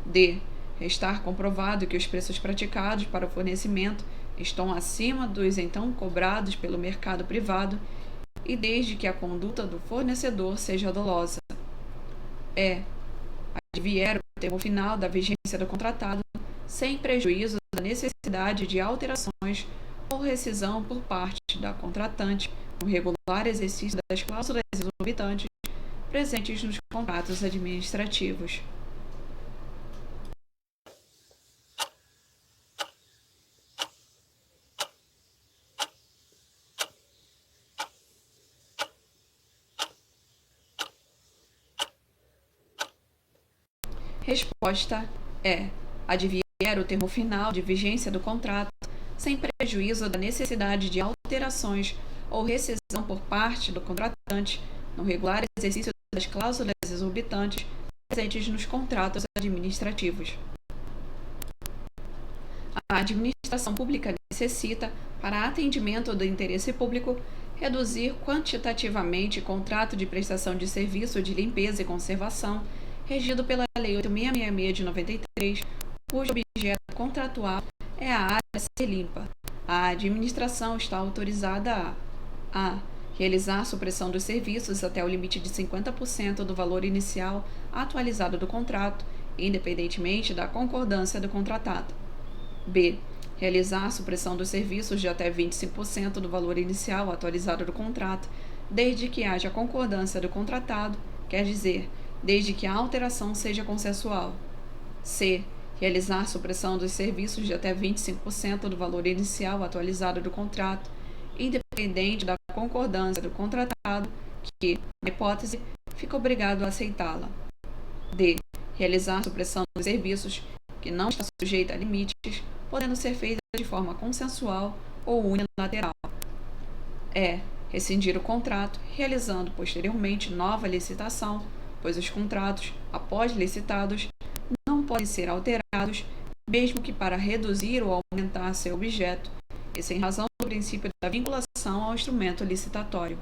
D. Restar comprovado que os preços praticados para o fornecimento estão acima dos então cobrados pelo mercado privado e desde que a conduta do fornecedor seja dolosa. E. Advier o termo final da vigência do contratado, sem prejuízo da necessidade de alterações ou rescisão por parte da contratante no regular exercício das cláusulas exorbitantes presentes nos contratos administrativos. Resposta é: advier o termo final de vigência do contrato, sem prejuízo da necessidade de alterações ou rescisão por parte do contratante no regular exercício das cláusulas exorbitantes presentes nos contratos administrativos. A administração pública necessita, para atendimento do interesse público, reduzir quantitativamente contrato de prestação de serviço de limpeza e conservação, regido pela Lei 8666 de 93, cujo objeto contratual é a área a ser limpa. A administração está autorizada a realizar a supressão dos serviços até o limite de 50% do valor inicial atualizado do contrato, independentemente da concordância do contratado. B. Realizar a supressão dos serviços de até 25% do valor inicial atualizado do contrato, desde que haja concordância do contratado, quer dizer, desde que a alteração seja consensual. C. Realizar a supressão dos serviços de até 25% do valor inicial atualizado do contrato, independente da concordância do contratado, que, na hipótese, fica obrigado a aceitá-la. D. Realizar a supressão dos serviços que não está sujeita a limites, podendo ser feita de forma consensual ou unilateral. E. Rescindir o contrato, realizando posteriormente nova licitação, pois os contratos, após licitados, não podem ser alterados, mesmo que para reduzir ou aumentar seu objeto, e sem razão do princípio da vinculação ao instrumento licitatório.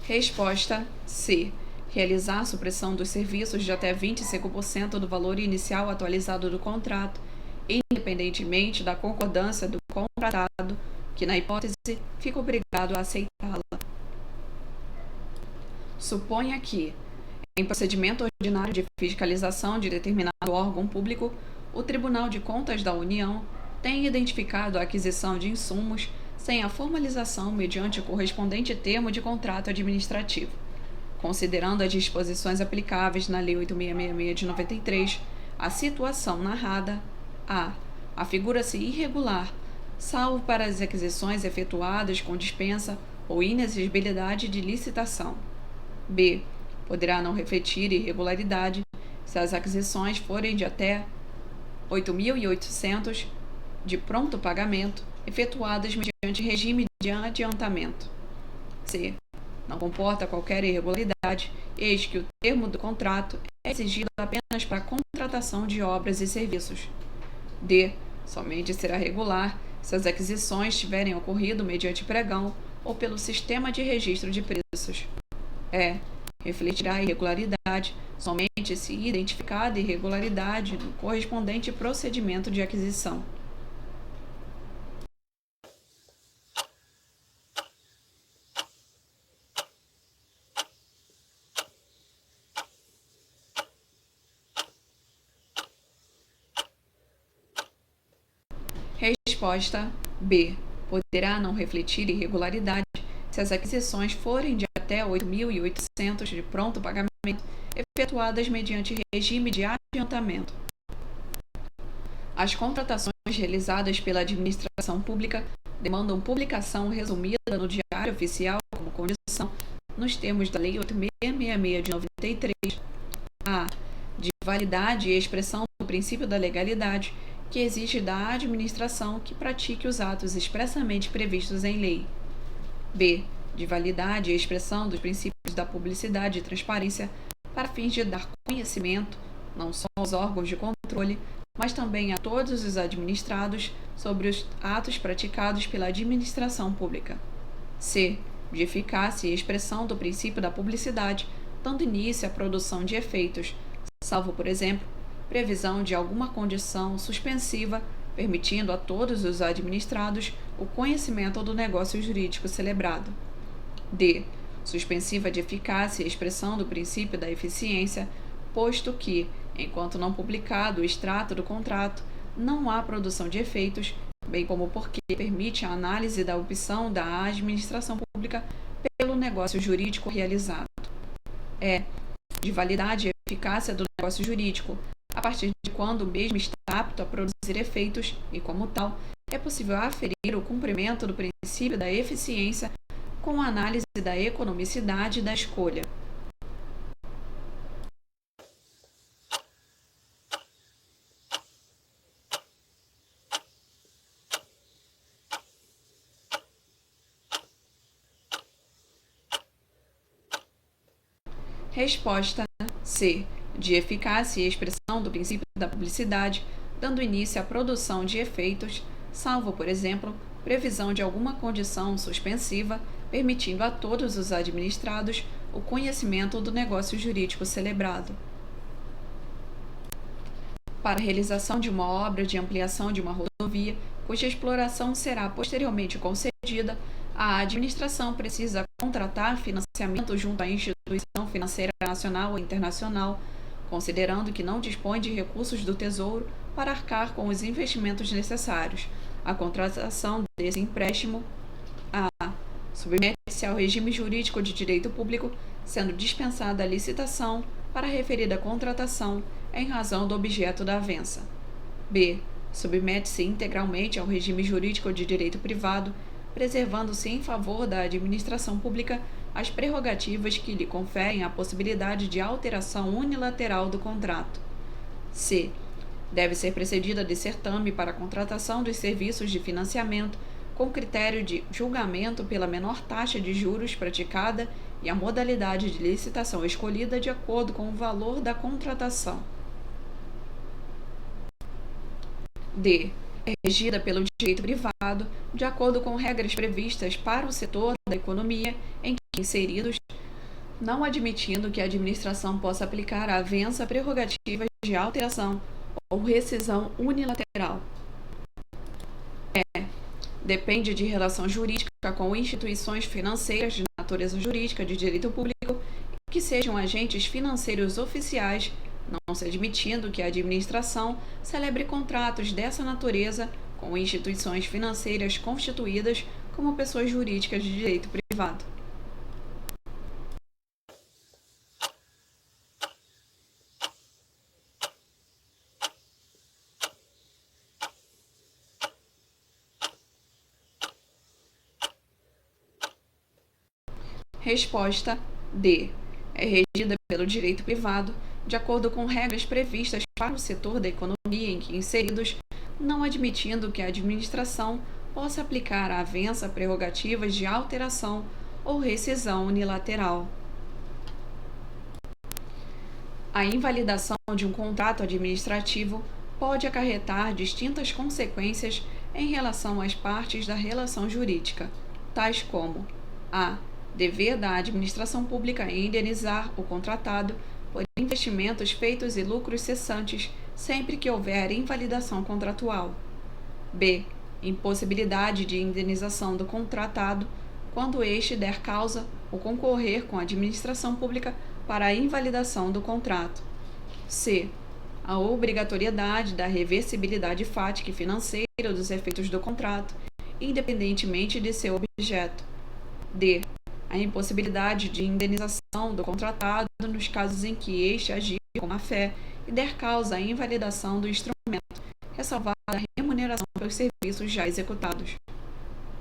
Resposta C. Realizar a supressão dos serviços de até 25% do valor inicial atualizado do contrato, independentemente da concordância do contratado, que, na hipótese, fica obrigado a aceitá-la. Suponha que, em procedimento ordinário de fiscalização de determinado órgão público, o Tribunal de Contas da União tenha identificado a aquisição de insumos sem a formalização mediante o correspondente termo de contrato administrativo. Considerando as disposições aplicáveis na Lei 8666 de 93, a situação narrada a. Afigura-se irregular, salvo para as aquisições efetuadas com dispensa ou inexigibilidade de licitação. B. Poderá não refletir irregularidade se as aquisições forem de até 8.800 de pronto pagamento, efetuadas mediante regime de adiantamento. C. Não comporta qualquer irregularidade, eis que o termo do contrato é exigido apenas para a contratação de obras e serviços. D. Somente será regular se as aquisições tiverem ocorrido mediante pregão ou pelo sistema de registro de preços. E. Refletirá a irregularidade somente se identificada irregularidade no correspondente procedimento de aquisição. Resposta B. Poderá não refletir irregularidade se as aquisições forem de até 8.800 de pronto pagamento, efetuadas mediante regime de adiantamento. As contratações realizadas pela administração pública demandam publicação resumida no Diário Oficial como condição, nos termos da Lei 8666 de 93, a. De validade e expressão do princípio da legalidade, que exige da administração que pratique os atos expressamente previstos em lei. B. De validade e expressão dos princípios da publicidade e transparência para fins de dar conhecimento, não só aos órgãos de controle, mas também a todos os administrados sobre os atos praticados pela administração pública. C. De eficácia e expressão do princípio da publicidade, dando início à produção de efeitos, salvo, por exemplo, previsão de alguma condição suspensiva, permitindo a todos os administrados o conhecimento do negócio jurídico celebrado. D. Suspensiva de eficácia e expressão do princípio da eficiência, posto que, enquanto não publicado o extrato do contrato, não há produção de efeitos, bem como porque permite a análise da opção da administração pública pelo negócio jurídico realizado. E. De validade e eficácia do negócio jurídico, a partir de quando o mesmo está apto a produzir efeitos e, como tal, é possível aferir o cumprimento do princípio da eficiência com a análise da economicidade da escolha. Resposta C. De eficácia e expressão do princípio da publicidade, dando início à produção de efeitos, salvo, por exemplo, previsão de alguma condição suspensiva, permitindo a todos os administrados o conhecimento do negócio jurídico celebrado. Para a realização de uma obra de ampliação de uma rodovia, cuja exploração será posteriormente concedida, a administração precisa contratar financiamento junto à instituição financeira nacional ou internacional, considerando que não dispõe de recursos do Tesouro para arcar com os investimentos necessários. A contratação desse empréstimo submete-se ao regime jurídico de direito público, sendo dispensada a licitação para a referida contratação em razão do objeto da avença. B. Submete-se integralmente ao regime jurídico de direito privado, preservando-se em favor da administração pública as prerrogativas que lhe conferem a possibilidade de alteração unilateral do contrato. C. Deve ser precedida de certame para a contratação dos serviços de financiamento, com critério de julgamento pela menor taxa de juros praticada e a modalidade de licitação escolhida de acordo com o valor da contratação. D. É regida pelo direito privado, de acordo com regras previstas para o setor da economia em que inseridos, não admitindo que a administração possa aplicar à avença prerrogativas de alteração ou rescisão unilateral. E. Depende de relação jurídica com instituições financeiras de natureza jurídica de direito público que sejam agentes financeiros oficiais, não se admitindo que a administração celebre contratos dessa natureza com instituições financeiras constituídas como pessoas jurídicas de direito privado. Resposta D. É regida pelo direito privado, de acordo com regras previstas para o setor da economia em que inseridos, não admitindo que a administração possa aplicar à avença prerrogativas de alteração ou rescisão unilateral. A invalidação de um contrato administrativo pode acarretar distintas consequências em relação às partes da relação jurídica, tais como a. Dever da administração pública em indenizar o contratado por investimentos feitos e lucros cessantes sempre que houver invalidação contratual. B. Impossibilidade de indenização do contratado quando este der causa ou concorrer com a administração pública para a invalidação do contrato. C. A obrigatoriedade da reversibilidade fática e financeira dos efeitos do contrato, independentemente de seu objeto. D. A impossibilidade de indenização do contratado nos casos em que este agir com má-fé e der causa à invalidação do instrumento, ressalvada a remuneração pelos serviços já executados.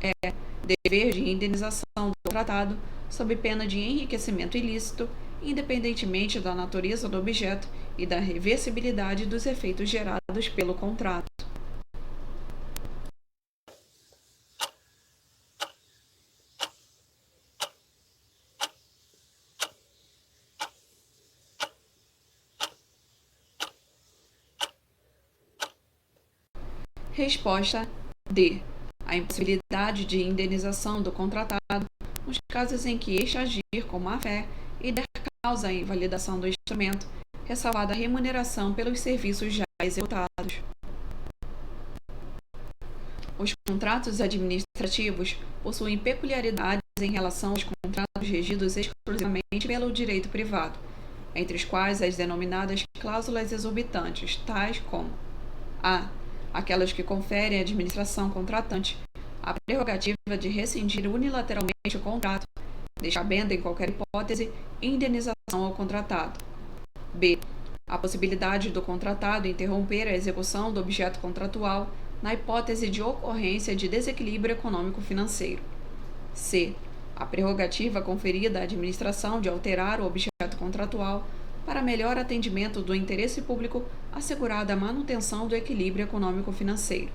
E. Dever de indenização do contratado sob pena de enriquecimento ilícito, independentemente da natureza do objeto e da reversibilidade dos efeitos gerados pelo contrato. Resposta D. A impossibilidade de indenização do contratado nos casos em que este agir com má-fé e der causa à invalidação do instrumento, ressalvada a remuneração pelos serviços já executados. Os contratos administrativos possuem peculiaridades em relação aos contratos regidos exclusivamente pelo direito privado, entre os quais as denominadas cláusulas exorbitantes, tais como a. Aquelas que conferem à administração contratante a prerrogativa de rescindir unilateralmente o contrato, descabendo em qualquer hipótese indenização ao contratado. B. A possibilidade do contratado interromper a execução do objeto contratual na hipótese de ocorrência de desequilíbrio econômico-financeiro. C. A prerrogativa conferida à administração de alterar o objeto contratual para melhor atendimento do interesse público, assegurada a manutenção do equilíbrio econômico-financeiro.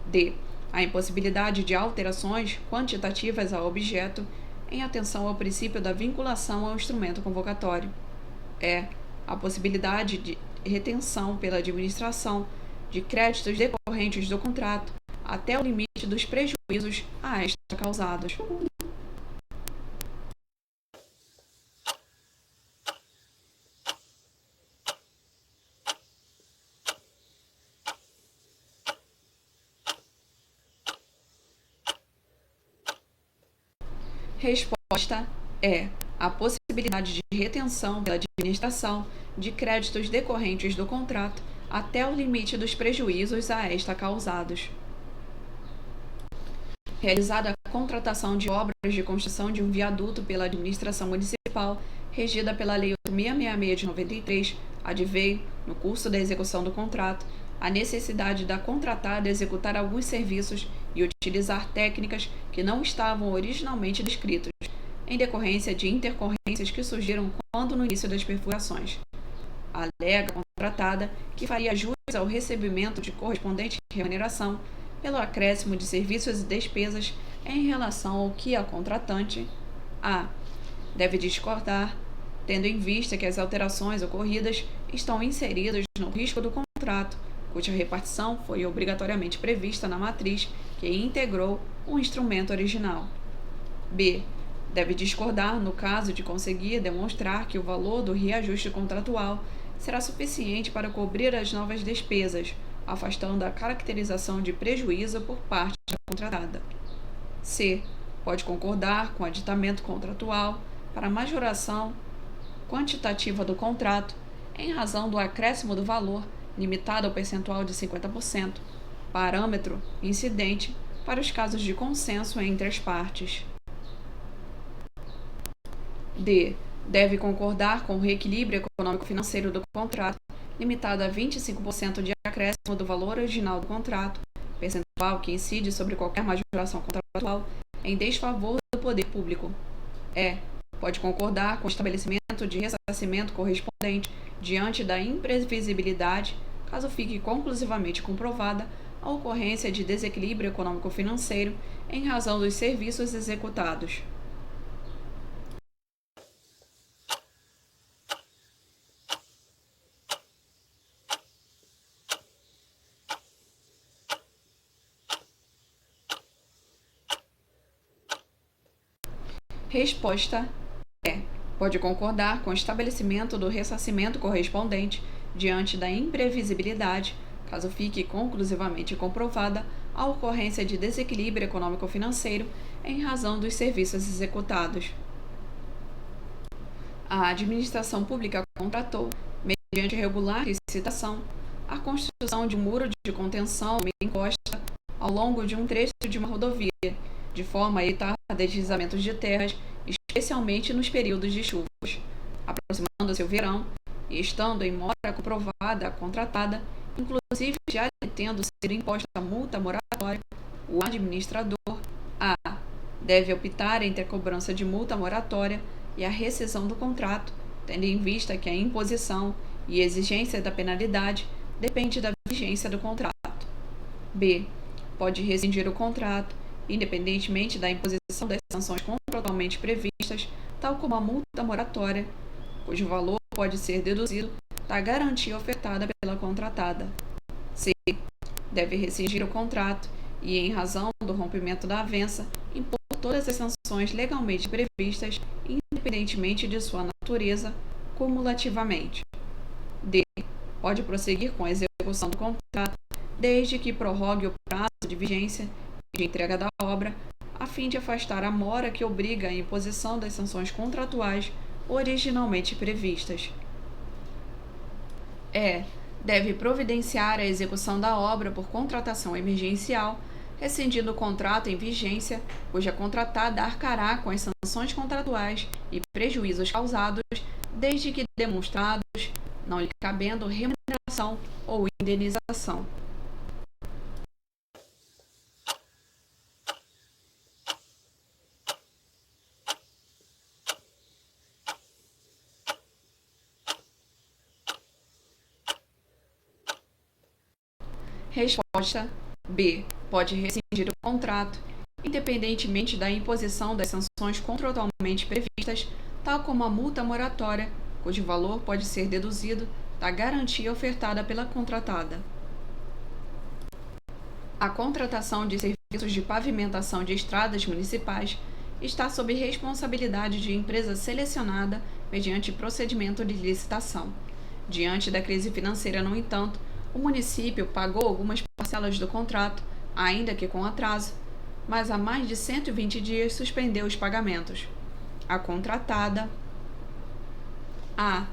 D. A impossibilidade de alterações quantitativas ao objeto, em atenção ao princípio da vinculação ao instrumento convocatório. E. A possibilidade de retenção pela administração de créditos decorrentes do contrato até o limite dos prejuízos a esta causados. Resposta é a possibilidade de retenção pela administração de créditos decorrentes do contrato até o limite dos prejuízos a esta causados. Realizada a contratação de obras de construção de um viaduto pela administração municipal, regida pela Lei 8666 de 93, adveio, no curso da execução do contrato, a necessidade da contratada executar alguns serviços e utilizar técnicas que não estavam originalmente descritos, em decorrência de intercorrências que surgiram quando no início das perfurações. Alega a contratada que faria jus ao recebimento de correspondente remuneração pelo acréscimo de serviços e despesas em relação ao que a contratante a. Deve discordar, tendo em vista que as alterações ocorridas estão inseridas no risco do contrato, cuja repartição foi obrigatoriamente prevista na matriz que integrou o instrumento original. B. Deve discordar no caso de conseguir demonstrar que o valor do reajuste contratual será suficiente para cobrir as novas despesas, afastando a caracterização de prejuízo por parte da contratada. C. Pode concordar com o aditamento contratual para majoração quantitativa do contrato em razão do acréscimo do valor limitado ao percentual de 50%, parâmetro incidente para os casos de consenso entre as partes. D. Deve concordar com o reequilíbrio econômico-financeiro do contrato, limitado a 25% de acréscimo do valor original do contrato, percentual que incide sobre qualquer majoração contratual em desfavor do poder público. E. Pode concordar com o estabelecimento de ressarcimento correspondente diante da imprevisibilidade, caso fique conclusivamente comprovada a ocorrência de desequilíbrio econômico-financeiro em razão dos serviços executados. Resposta é: pode concordar com o estabelecimento do ressarcimento correspondente diante da imprevisibilidade, caso fique conclusivamente comprovada a ocorrência de desequilíbrio econômico-financeiro em razão dos serviços executados. A administração pública contratou, mediante regular licitação, a construção de um muro de contenção em encosta ao longo de um trecho de uma rodovia, de forma a evitar deslizamentos de terras, especialmente nos períodos de chuvas. Aproximando-se o verão e estando em mora comprovada a contratada, inclusive já tendo sido imposta a multa moratória, o administrador a. Deve optar entre a cobrança de multa moratória e a rescisão do contrato, tendo em vista que a imposição e exigência da penalidade depende da vigência do contrato. B. Pode rescindir o contrato, independentemente da imposição das sanções contratualmente previstas, tal como a multa moratória, cujo valor pode ser deduzido da garantia ofertada pela contratada. C. Deve rescindir o contrato e, em razão do rompimento da avença, impor todas as sanções legalmente previstas, independentemente de sua natureza, cumulativamente. D. Pode prosseguir com a execução do contrato, desde que prorrogue o prazo de vigência de entrega da obra, a fim de afastar a mora que obriga a imposição das sanções contratuais originalmente previstas. E. Deve providenciar a execução da obra por contratação emergencial, rescindindo o contrato em vigência, cuja contratada arcará com as sanções contratuais e prejuízos causados, desde que demonstrados, não lhe cabendo remuneração ou indenização. Resposta B. Pode rescindir o contrato, independentemente da imposição das sanções contratualmente previstas, tal como a multa moratória, cujo valor pode ser deduzido da garantia ofertada pela contratada. A contratação de serviços de pavimentação de estradas municipais está sob responsabilidade de empresa selecionada mediante procedimento de licitação. Diante da crise financeira, no entanto, o município pagou algumas parcelas do contrato, ainda que com atraso, mas há mais de 120 dias suspendeu os pagamentos. A contratada A.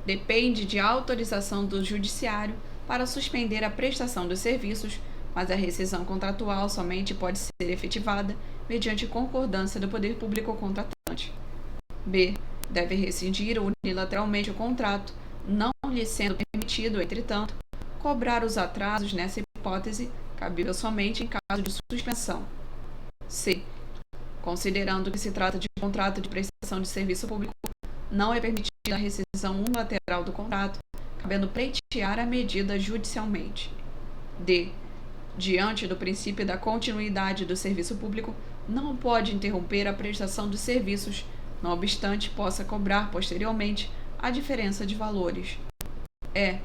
Depende de autorização do Judiciário para suspender a prestação dos serviços, mas a rescisão contratual somente pode ser efetivada mediante concordância do poder público contratante. B. Deve rescindir unilateralmente o contrato, não lhe sendo permitido, entretanto, cobrar os atrasos nessa hipótese, cabível somente em caso de suspensão. C. Considerando que se trata de contrato de prestação de serviço público, não é permitida a rescisão unilateral do contrato, cabendo pleitear a medida judicialmente. D. Diante do princípio da continuidade do serviço público, não pode interromper a prestação dos serviços, não obstante possa cobrar posteriormente a diferença de valores. E.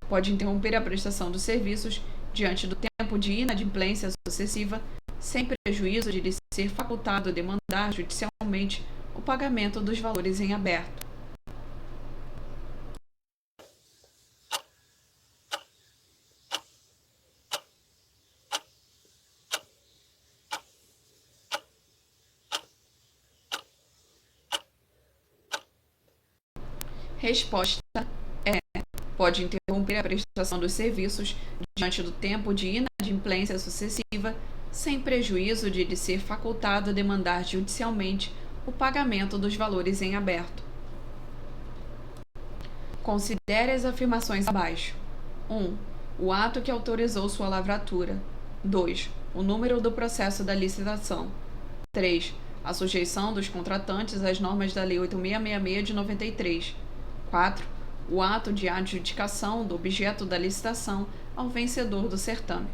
Pode interromper a prestação dos serviços diante do tempo de inadimplência sucessiva, sem prejuízo de lhe ser facultado demandar judicialmente o pagamento dos valores em aberto. Resposta é: pode interromper a prestação dos serviços diante do tempo de inadimplência sucessiva, sem prejuízo de lhe ser facultado demandar judicialmente o pagamento dos valores em aberto. Considere as afirmações abaixo. 1. O ato que autorizou sua lavratura. 2. O número do processo da licitação. 3. A sujeição dos contratantes às normas da Lei 8666 de 93. 4. O ato de adjudicação do objeto da licitação ao vencedor do certame.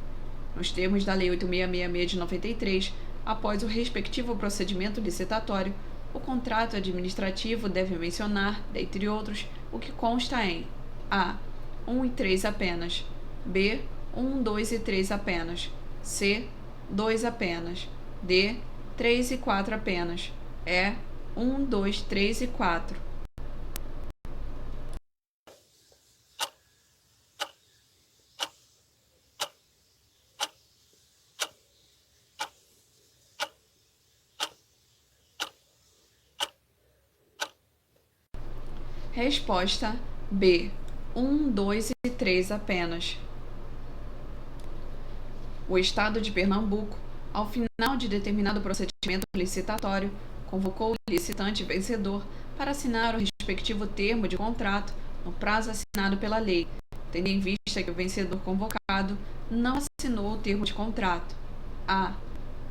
Nos termos da Lei 8666 de 93, após o respectivo procedimento licitatório, o contrato administrativo deve mencionar, dentre outros, o que consta em A. 1 e 3 apenas. B. 1, 2 e 3 apenas. C. 2 apenas. D. 3 e 4 apenas. E. 1, 2, 3 e 4. Resposta B. 1, 2 e 3 apenas. O Estado de Pernambuco, ao final de determinado procedimento licitatório, convocou o licitante vencedor para assinar o respectivo termo de contrato no prazo assinado pela lei, tendo em vista que o vencedor convocado não assinou o termo de contrato. A.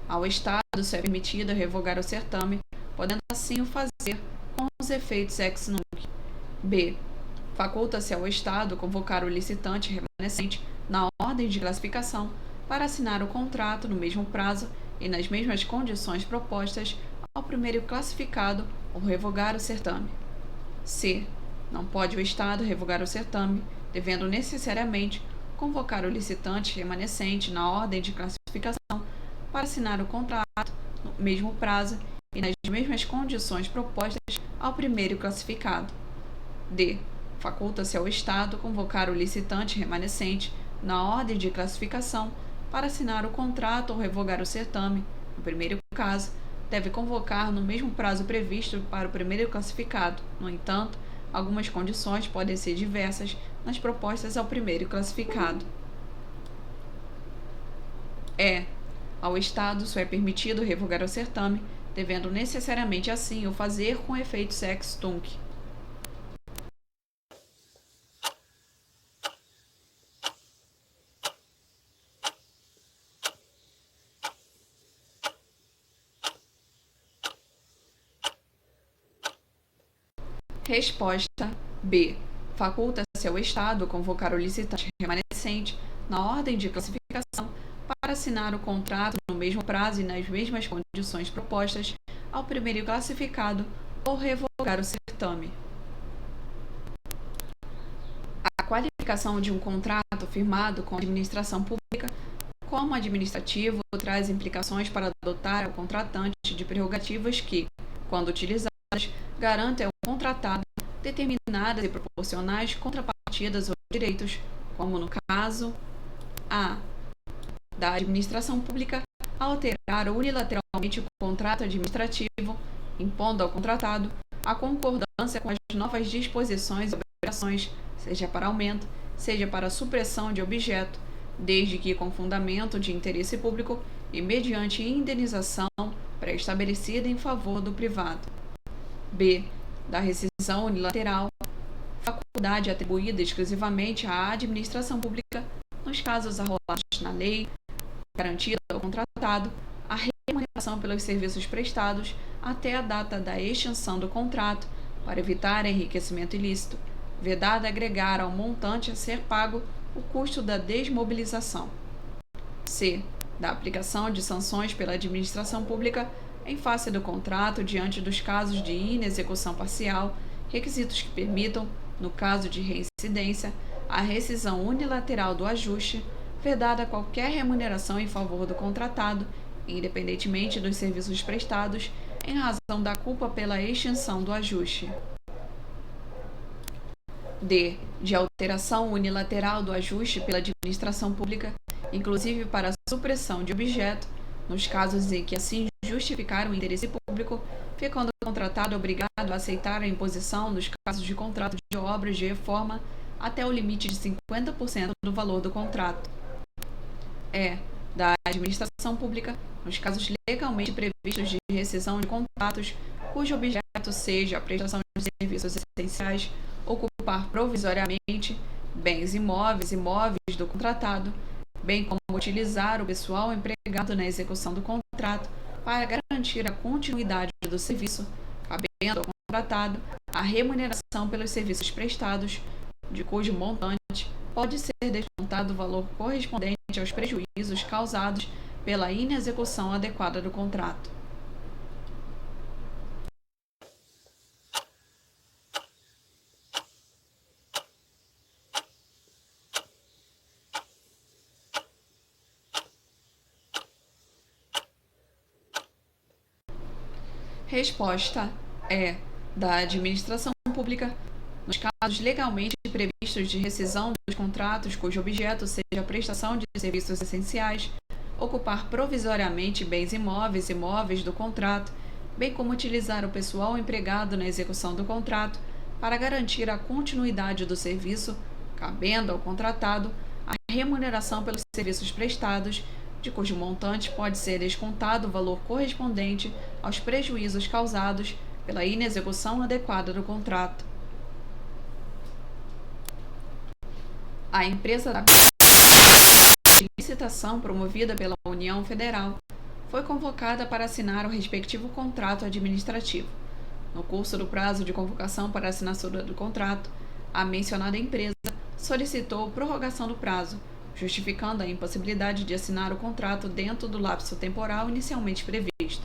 Ao Estado se é permitido revogar o certame, podendo assim o fazer com os efeitos ex nunc. B. Faculta-se ao Estado convocar o licitante remanescente na ordem de classificação para assinar o contrato no mesmo prazo e nas mesmas condições propostas ao primeiro classificado ou revogar o certame. C. Não pode o Estado revogar o certame, devendo necessariamente convocar o licitante remanescente na ordem de classificação para assinar o contrato no mesmo prazo e nas mesmas condições propostas ao primeiro classificado. D. Faculta-se ao Estado convocar o licitante remanescente na ordem de classificação para assinar o contrato ou revogar o certame. No primeiro caso, deve convocar no mesmo prazo previsto para o primeiro classificado. No entanto, algumas condições podem ser diversas nas propostas ao primeiro classificado. E. Ao Estado só é permitido revogar o certame, devendo necessariamente assim o fazer com efeitos ex tunc. Resposta B. Faculta-se ao Estado convocar o licitante remanescente na ordem de classificação para assinar o contrato no mesmo prazo e nas mesmas condições propostas ao primeiro classificado ou revogar o certame. A qualificação de um contrato firmado com a administração pública como administrativo traz implicações para dotar ao contratante de prerrogativas que, quando utilizadas, garantem ao contratado determinadas e proporcionais contrapartidas ou direitos, como no caso a da administração pública alterar unilateralmente o contrato administrativo, impondo ao contratado a concordância com as novas disposições e obrigações, seja para aumento, seja para supressão de objeto, desde que com fundamento de interesse público e mediante indenização pré-estabelecida em favor do privado. B. Da rescisão unilateral, faculdade atribuída exclusivamente à administração pública nos casos arrolados na lei, garantida ao contratado a remuneração pelos serviços prestados até a data da extinção do contrato para evitar enriquecimento ilícito, vedado agregar ao montante a ser pago o custo da desmobilização. C. Da aplicação de sanções pela administração pública em face do contrato diante dos casos de inexecução parcial, requisitos que permitam, no caso de reincidência, a rescisão unilateral do ajuste, vedada qualquer remuneração em favor do contratado, independentemente dos serviços prestados, em razão da culpa pela extinção do ajuste. D. De alteração unilateral do ajuste pela administração pública, inclusive para a supressão de objeto, nos casos em que assim justificar o interesse público, ficando o contratado obrigado a aceitar a imposição nos casos de contrato de obras de reforma até o limite de 50% do valor do contrato. E. Da administração pública, nos casos legalmente previstos de rescisão de contratos, cujo objeto seja a prestação de serviços essenciais, ocupar provisoriamente bens imóveis e móveis do contratado, bem como utilizar o pessoal empregado na execução do contrato para garantir a continuidade do serviço, cabendo ao contratado a remuneração pelos serviços prestados, de cujo montante pode ser descontado o valor correspondente aos prejuízos causados pela inexecução adequada do contrato. Resposta é da administração pública, nos casos legalmente previstos de rescisão dos contratos cujo objeto seja a prestação de serviços essenciais, ocupar provisoriamente bens imóveis e móveis do contrato, bem como utilizar o pessoal empregado na execução do contrato para garantir a continuidade do serviço, cabendo ao contratado a remuneração pelos serviços prestados, de cujo montante pode ser descontado o valor correspondente aos prejuízos causados pela inexecução adequada do contrato. A empresa da licitação promovida pela União Federal foi convocada para assinar o respectivo contrato administrativo. No curso do prazo de convocação para assinatura do contrato, a mencionada empresa solicitou prorrogação do prazo, justificando a impossibilidade de assinar o contrato dentro do lapso temporal inicialmente previsto.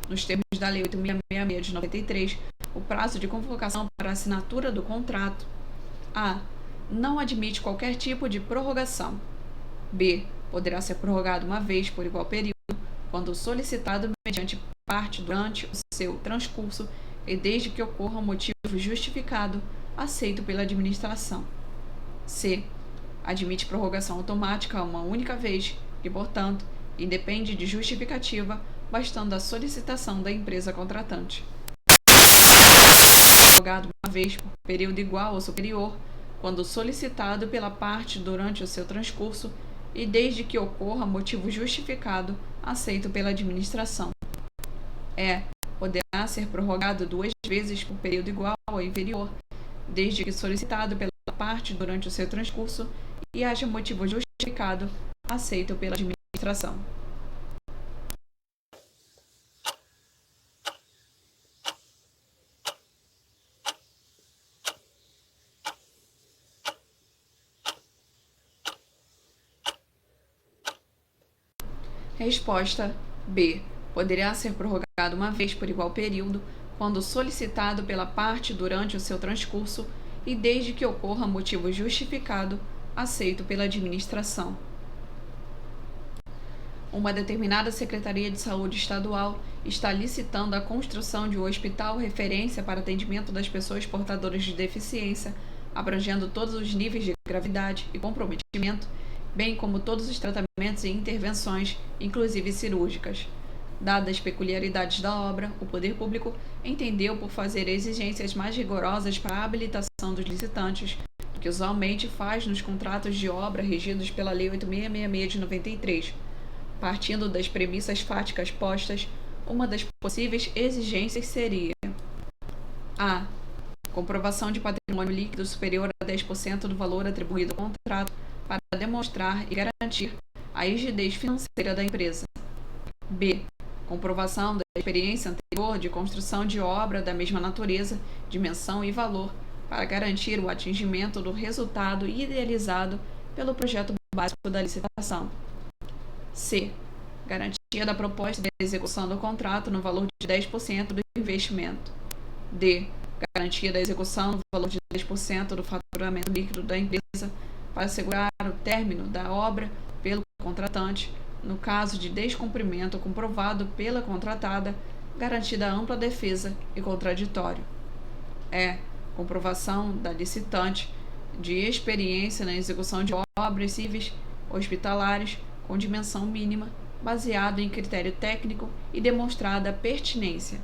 Nos termos da Lei 8.666 de 93, o prazo de convocação para assinatura do contrato A. Não admite qualquer tipo de prorrogação. B. Poderá ser prorrogado uma vez por igual período, quando solicitado mediante parte durante o seu transcurso e desde que ocorra um motivo justificado aceito pela administração. C. Admite prorrogação automática uma única vez e, portanto, independe de justificativa, bastando a solicitação da empresa contratante. Prorrogado uma vez por período igual ou superior, quando solicitado pela parte durante o seu transcurso e desde que ocorra motivo justificado aceito pela administração. E. Poderá ser prorrogado 2 vezes por período igual ou inferior, desde que solicitado pela parte durante o seu transcurso e haja motivo justificado aceito pela administração. Resposta B. Poderá ser prorrogado uma vez por igual período, quando solicitado pela parte durante o seu transcurso e desde que ocorra motivo justificado, aceito pela administração. Uma determinada Secretaria de Saúde Estadual está licitando a construção de um hospital referência para atendimento das pessoas portadoras de deficiência, abrangendo todos os níveis de gravidade e comprometimento, bem como todos os tratamentos e intervenções, inclusive cirúrgicas. Dadas as peculiaridades da obra, o poder público entendeu por fazer exigências mais rigorosas para a habilitação dos licitantes, do que usualmente faz nos contratos de obra regidos pela Lei 8666 de 93. Partindo das premissas fáticas postas, uma das possíveis exigências seria: a. Comprovação de patrimônio líquido superior a 10% do valor atribuído ao contrato para demonstrar e garantir a rigidez financeira da empresa. B. Comprovação da experiência anterior de construção de obra da mesma natureza, dimensão e valor para garantir o atingimento do resultado idealizado pelo projeto básico da licitação. C. Garantia da proposta de execução do contrato no valor de 10% do investimento. D. Garantia da execução no valor de 10% do faturamento líquido da empresa para assegurar o término da obra pelo contratante, no caso de descumprimento comprovado pela contratada, garantida ampla defesa e contraditório. E. Comprovação da licitante de experiência na execução de obras civis hospitalares com dimensão mínima, baseado em critério técnico e demonstrada pertinência.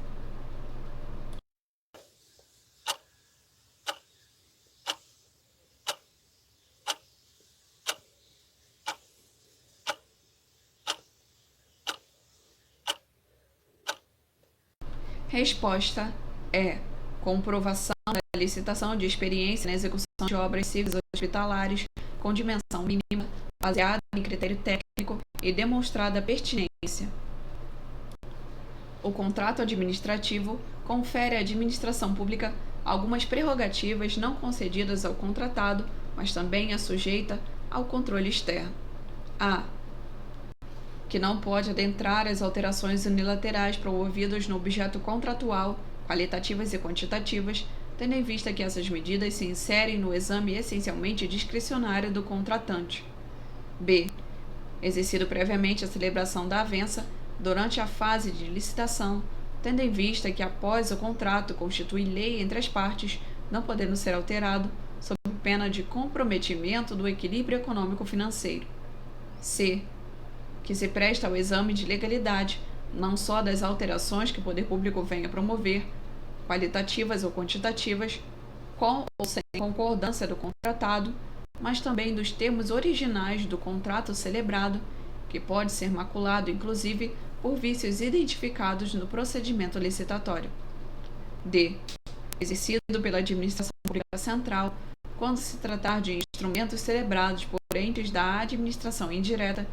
Resposta é: comprovação da licitação de experiência na execução de obras civis hospitalares com dimensão mínima, baseada em critério técnico e demonstrada pertinência. O contrato administrativo confere à administração pública algumas prerrogativas não concedidas ao contratado, mas também é sujeita ao controle externo. A. Que não pode adentrar as alterações unilaterais promovidas no objeto contratual, qualitativas e quantitativas, tendo em vista que essas medidas se inserem no exame essencialmente discricionário do contratante. B. Exercido previamente a celebração da avença durante a fase de licitação, tendo em vista que após o contrato constitui lei entre as partes, não podendo ser alterado, sob pena de comprometimento do equilíbrio econômico-financeiro. C. Que se presta ao exame de legalidade, não só das alterações que o poder público venha promover, qualitativas ou quantitativas, com ou sem concordância do contratado, mas também dos termos originais do contrato celebrado, que pode ser maculado, inclusive, por vícios identificados no procedimento licitatório. D. Exercido pela administração pública central, quando se tratar de instrumentos celebrados por entes da administração indireta,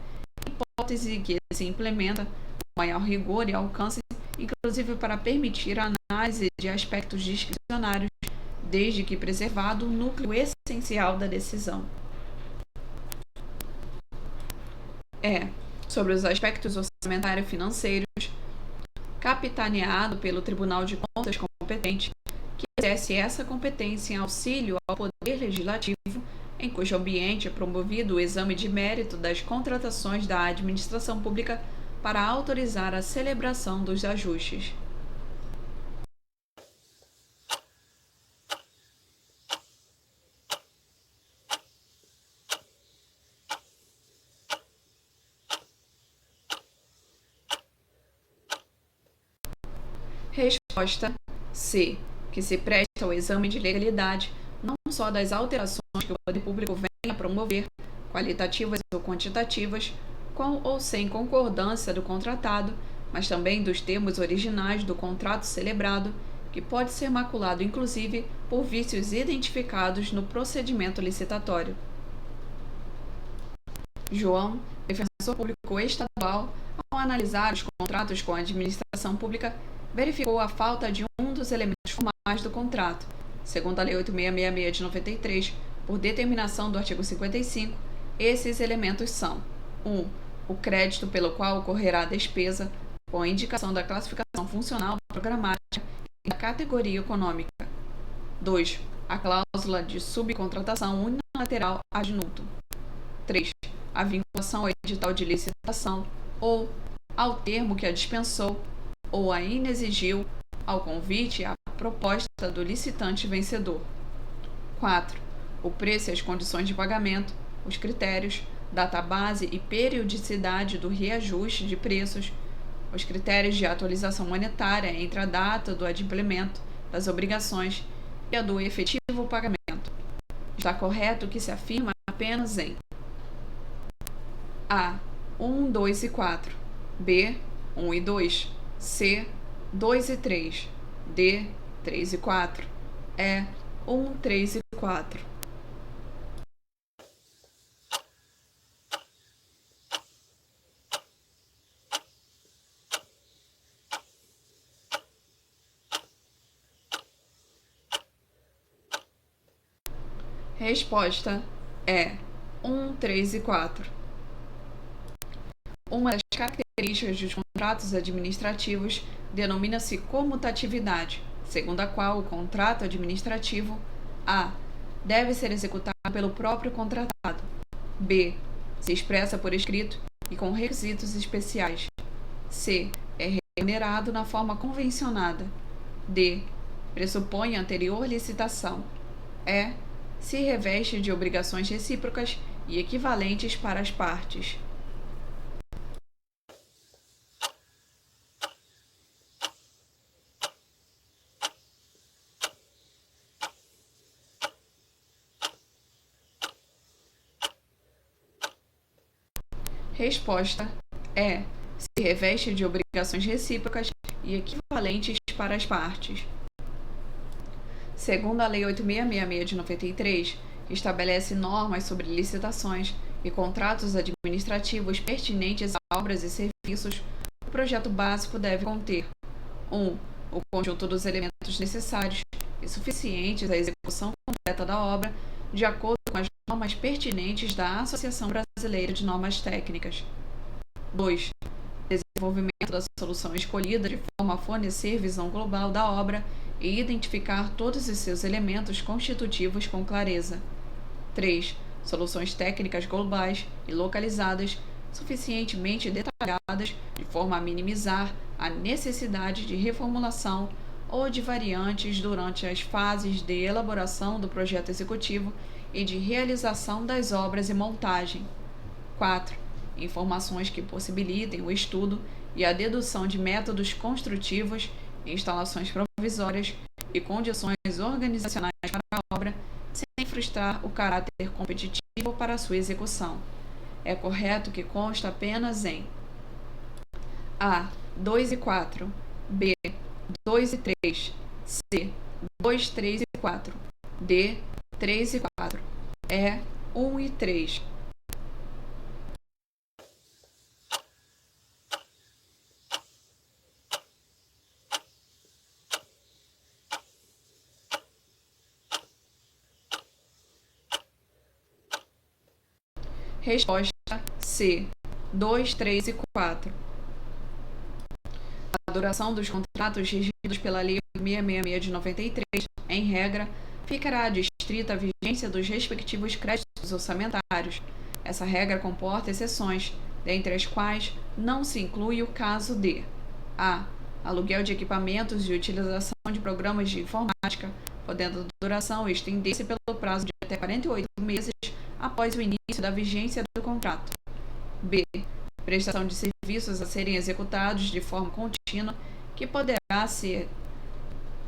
hipótese que se implementa com maior rigor e alcance, inclusive para permitir a análise de aspectos discricionários, desde que preservado o núcleo essencial da decisão. E. Sobre os aspectos orçamentário-financeiros, capitaneado pelo Tribunal de Contas competente, que exerce essa competência em auxílio ao Poder Legislativo, em cujo ambiente é promovido o exame de mérito das contratações da administração pública para autorizar a celebração dos ajustes. Resposta C. Que se presta ao exame de legalidade, não só das alterações que o poder público venha a promover, qualitativas ou quantitativas, com ou sem concordância do contratado, mas também dos termos originais do contrato celebrado, que pode ser maculado inclusive por vícios identificados no procedimento licitatório. João, defensor público estadual, ao analisar os contratos com a administração pública, verificou a falta de um dos elementos formais do contrato. Segundo a Lei 8666 de 93, por determinação do artigo 55, esses elementos são: 1. o crédito pelo qual ocorrerá a despesa com a indicação da classificação funcional, programática e da categoria econômica. 2. A cláusula de subcontratação unilateral ad nutum. 3. A vinculação ao edital de licitação ou ao termo que a dispensou ou a inexigiu ao convite e à proposta do licitante vencedor. 4. O preço e as condições de pagamento, os critérios, database e periodicidade do reajuste de preços, os critérios de atualização monetária entre a data do adimplemento das obrigações e a do efetivo pagamento. Está correto que se afirma apenas em A. 1, 2 e 4, B. 1 e 2, C. 2 e 3, D. 3 e 4, E. 1, 3 e 4. Resposta é 1, 3 e 4. Uma das características dos contratos administrativos denomina-se comutatividade, segundo a qual o contrato administrativo A. deve ser executado pelo próprio contratado, B. se expressa por escrito e com requisitos especiais, C. é remunerado na forma convencionada, D. pressupõe anterior licitação, E. se reveste de obrigações recíprocas e equivalentes para as partes. Resposta é: se reveste de obrigações recíprocas e equivalentes para as partes. Segundo a Lei 8666 de 93, que estabelece normas sobre licitações e contratos administrativos pertinentes a obras e serviços, o projeto básico deve conter 1. O conjunto dos elementos necessários e suficientes à execução completa da obra, de acordo com as normas pertinentes da Associação Brasileira de Normas Técnicas. 2. Desenvolvimento da solução escolhida de forma a fornecer visão global da obra e identificar todos os seus elementos constitutivos com clareza. 3. Soluções técnicas globais e localizadas, suficientemente detalhadas de forma a minimizar a necessidade de reformulação ou de variantes durante as fases de elaboração do projeto executivo e de realização das obras e montagem. 4. Informações que possibilitem o estudo e a dedução de métodos construtivos, instalações provisórias e condições organizacionais para a obra, sem frustrar o caráter competitivo para a sua execução. É correto que consta apenas em A. 2 e 4, B. 2 e 3, C. 2, 3 e 4, D. 3 e 4, E. 1 e 3. Resposta C. 2, 3 e 4. A duração dos contratos regidos pela Lei 8666 de 93, em regra, ficará adstrita à vigência dos respectivos créditos orçamentários. Essa regra comporta exceções, dentre as quais não se inclui o caso de A. Aluguel de equipamentos e utilização de programas de informática, podendo a duração estender-se pelo prazo de até 48 meses após o início da vigência do contrato. B. Prestação de serviços a serem executados de forma contínua, que poderá ser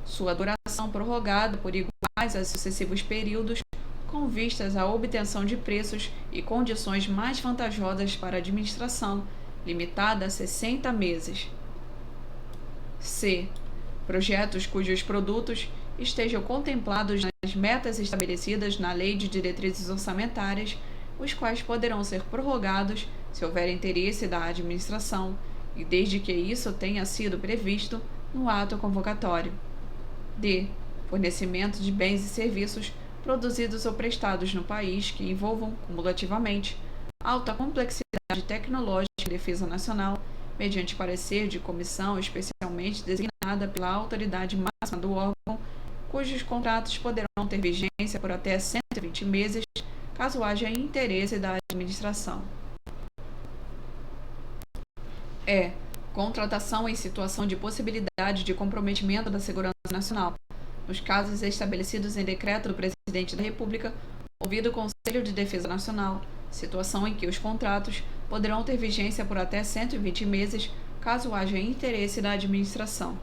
sua duração prorrogada por iguais a sucessivos períodos, com vistas à obtenção de preços e condições mais vantajosas para a administração, limitada a 60 meses. C. Projetos cujos produtos estejam contemplados nas metas estabelecidas na Lei de Diretrizes Orçamentárias, os quais poderão ser prorrogados se houver interesse da administração e desde que isso tenha sido previsto no ato convocatório. D. Fornecimento de bens e serviços produzidos ou prestados no país que envolvam, cumulativamente, alta complexidade tecnológica e defesa nacional, mediante parecer de comissão especialmente designada pela autoridade máxima do órgão, cujos contratos poderão ter vigência por até 120 meses, caso haja interesse da administração. Contratação em situação de possibilidade de comprometimento da segurança nacional, nos casos estabelecidos em decreto do Presidente da República, ouvido o Conselho de Defesa Nacional, situação em que os contratos poderão ter vigência por até 120 meses, caso haja interesse da administração.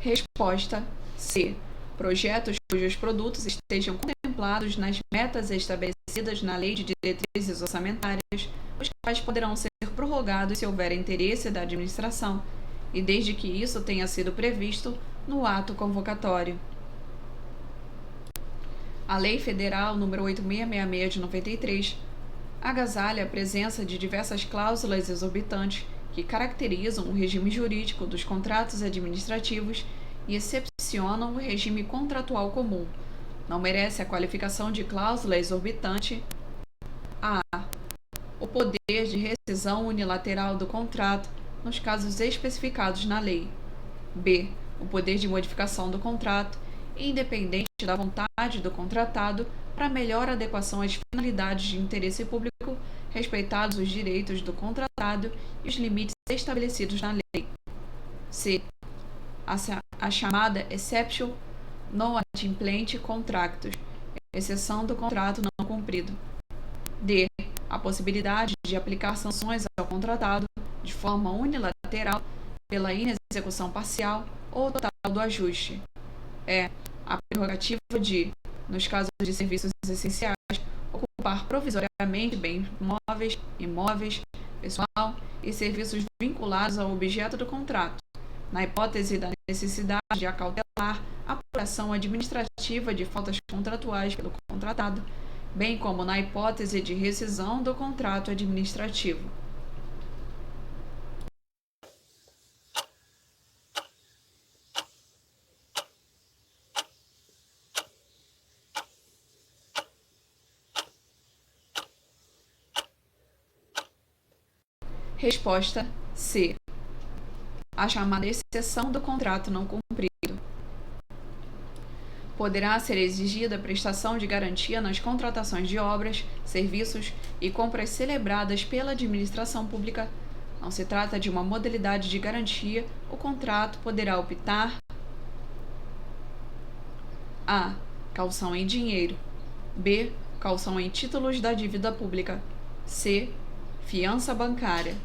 Resposta C. Projetos cujos produtos estejam contemplados nas metas estabelecidas na Lei de Diretrizes Orçamentárias, os quais poderão ser prorrogados se houver interesse da administração, e desde que isso tenha sido previsto no ato convocatório. A Lei Federal nº 8666 de 93 agasalha a presença de diversas cláusulas exorbitantes que caracterizam o regime jurídico dos contratos administrativos e excepcionam o regime contratual comum. Não merece a qualificação de cláusula exorbitante a. O poder de rescisão unilateral do contrato nos casos especificados na lei. B. O poder de modificação do contrato, independente da vontade do contratado, para melhor adequação às finalidades de interesse público, respeitados os direitos do contratado e os limites estabelecidos na lei. C. A chamada exception non adimplente contractus, exceção do contrato não cumprido. D. A possibilidade de aplicar sanções ao contratado de forma unilateral pela inexecução parcial ou total do ajuste. E. A prerrogativa de, nos casos de serviços essenciais, ocupar provisoriamente bens móveis, imóveis, pessoal e serviços vinculados ao objeto do contrato, na hipótese da necessidade de acautelar a apuração administrativa de faltas contratuais pelo contratado, bem como na hipótese de rescisão do contrato administrativo. Resposta C. A chamada exceção do contrato não cumprido. Poderá ser exigida a prestação de garantia nas contratações de obras, serviços e compras celebradas pela administração pública. Não se trata de uma modalidade de garantia, o contrato poderá optar a. Caução em dinheiro. B. Caução em títulos da dívida pública. C. Fiança bancária.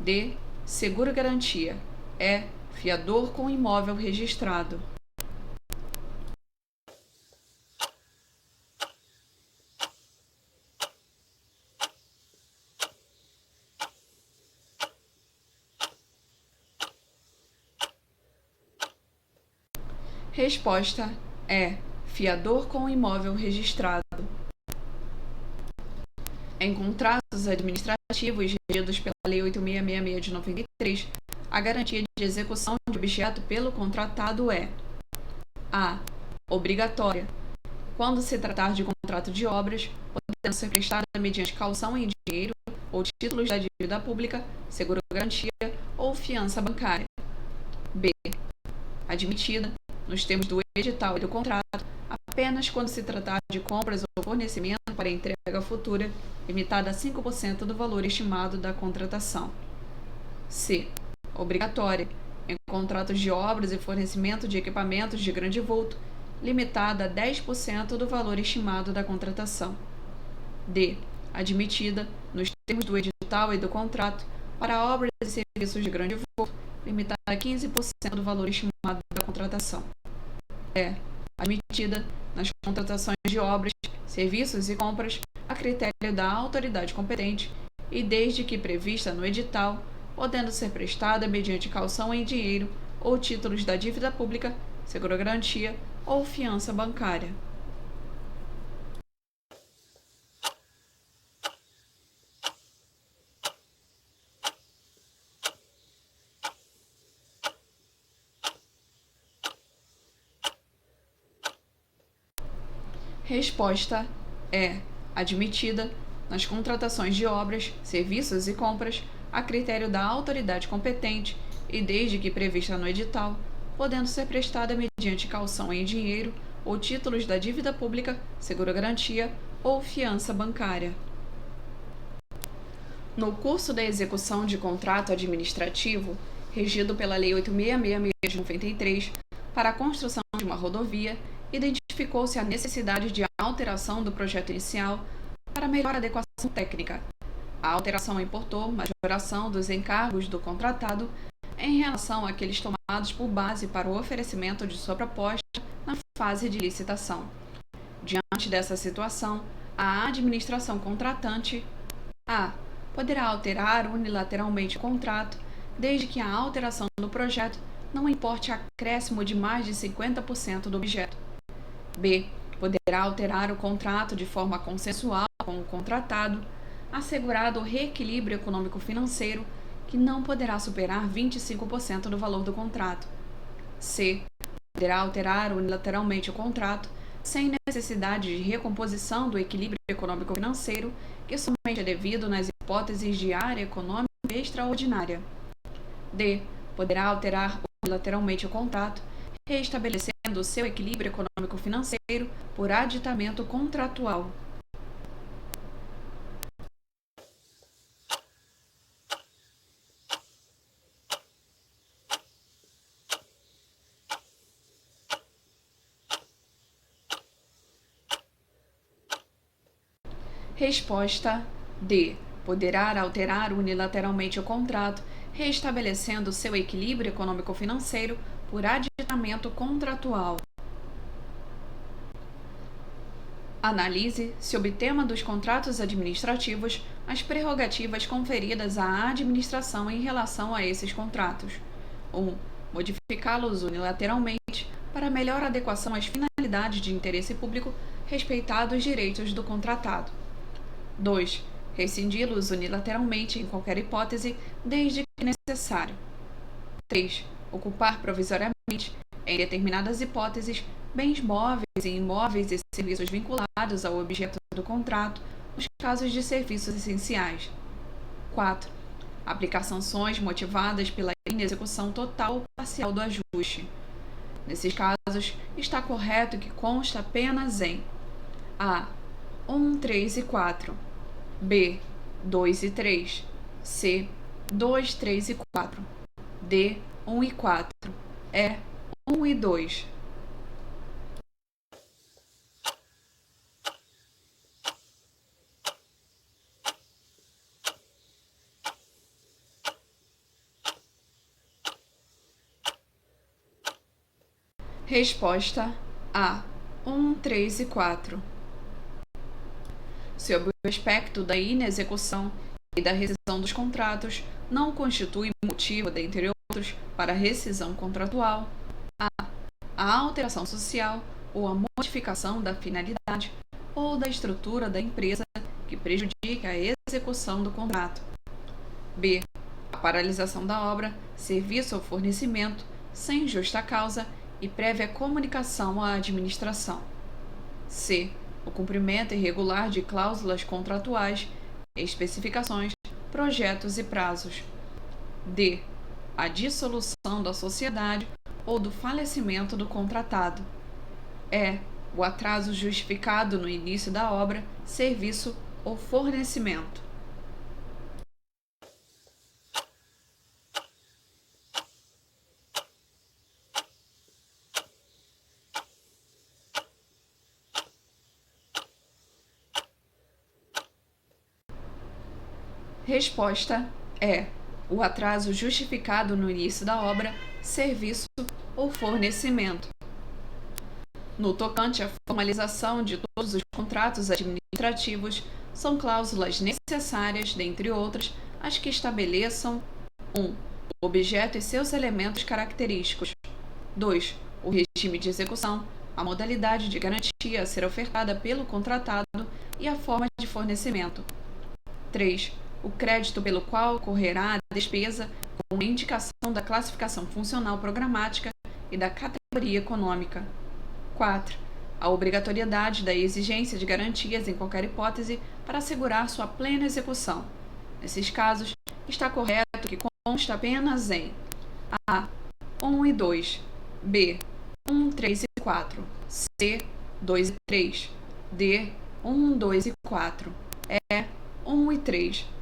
D. Seguro-garantia. E. Fiador com imóvel registrado. Resposta é fiador com imóvel registrado. Em contratos administrativos regidos pela Lei 8666 de 93, a garantia de execução de objeto pelo contratado é a. Obrigatória, quando se tratar de contrato de obras, podendo ser prestada mediante caução em dinheiro ou títulos da dívida pública, seguro-garantia ou fiança bancária. B. Admitida, nos termos do edital e do contrato, apenas quando se tratar de compras ou fornecimento para entrega futura, limitada a 5% do valor estimado da contratação. C. Obrigatória, em contratos de obras e fornecimento de equipamentos de grande vulto, limitada a 10% do valor estimado da contratação. D. Admitida, nos termos do edital e do contrato, para obras e serviços de grande vulto, limitada a 15% do valor estimado da contratação. E. Admitida, nas contratações de obras, serviços e compras, a critério da autoridade competente e desde que prevista no edital, podendo ser prestada mediante caução em dinheiro ou títulos da dívida pública, seguro-garantia ou fiança bancária. Resposta é admitida nas contratações de obras, serviços e compras, a critério da autoridade competente e desde que prevista no edital, podendo ser prestada mediante calção em dinheiro ou títulos da dívida pública, seguro-garantia ou fiança bancária. No curso da execução de contrato administrativo, regido pela Lei 8.666 de 93, para a construção de uma rodovia, identificou-se a necessidade de alteração do projeto inicial para melhor adequação técnica. A alteração importou majoração dos encargos do contratado em relação àqueles tomados por base para o oferecimento de sua proposta na fase de licitação. Diante dessa situação, a administração contratante poderá alterar unilateralmente o contrato, desde que a alteração do projeto não importe acréscimo de mais de 50% do objeto. B. Poderá alterar o contrato de forma consensual com o contratado, assegurado o reequilíbrio econômico-financeiro, que não poderá superar 25% do valor do contrato. C. Poderá alterar unilateralmente o contrato, sem necessidade de recomposição do equilíbrio econômico-financeiro, que somente é devido nas hipóteses de área econômica extraordinária. D. Poderá alterar unilateralmente o contrato, reestabelecendo o seu equilíbrio econômico-financeiro por aditamento contratual. Resposta D. Poderá alterar unilateralmente o contrato, reestabelecendo seu equilíbrio econômico-financeiro por aditamento contratual. Analise, sob tema dos contratos administrativos, as prerrogativas conferidas à administração em relação a esses contratos. 1. Modificá-los unilateralmente para melhor adequação às finalidades de interesse público, respeitados os direitos do contratado. 2. Rescindi-los unilateralmente em qualquer hipótese, desde que necessário. 3. Ocupar provisoriamente, em determinadas hipóteses, bens móveis e imóveis e serviços vinculados ao objeto do contrato, nos casos de serviços essenciais. 4. Aplicar sanções motivadas pela inexecução total ou parcial do ajuste. Nesses casos, está correto que consta apenas em A. 1, 3 e 4. B. 2 e 3. C. 2, 3 e 4. D. 1 e 4. E. 1 e 2. Resposta A. 1, 3 e 4. Sob o aspecto da inexecução e da rescisão dos contratos, não constitui motivo, dentre outros, para a rescisão contratual a alteração social ou a modificação da finalidade ou da estrutura da empresa que prejudique a execução do contrato. B. A paralisação da obra, serviço ou fornecimento, sem justa causa e prévia comunicação à administração. C. O cumprimento irregular de cláusulas contratuais, especificações, projetos e prazos. D. A dissolução da sociedade ou do falecimento do contratado. E. O atraso justificado no início da obra, serviço ou fornecimento. Resposta é o atraso justificado no início da obra, serviço ou fornecimento. No tocante à formalização de todos os contratos administrativos, são cláusulas necessárias, dentre outras, as que estabeleçam 1. O objeto e seus elementos característicos. 2. O regime de execução, a modalidade de garantia a ser ofertada pelo contratado e a forma de fornecimento. 3. O crédito pelo qual ocorrerá a despesa com a indicação da classificação funcional programática e da categoria econômica. 4. a obrigatoriedade da exigência de garantias em qualquer hipótese para assegurar sua plena execução. Nesses casos, está correto que consta apenas em A. 1 e 2, B. 1, 3 e 4, C. 2 e 3, D. 1, 2 e 4, E. 1 e 3.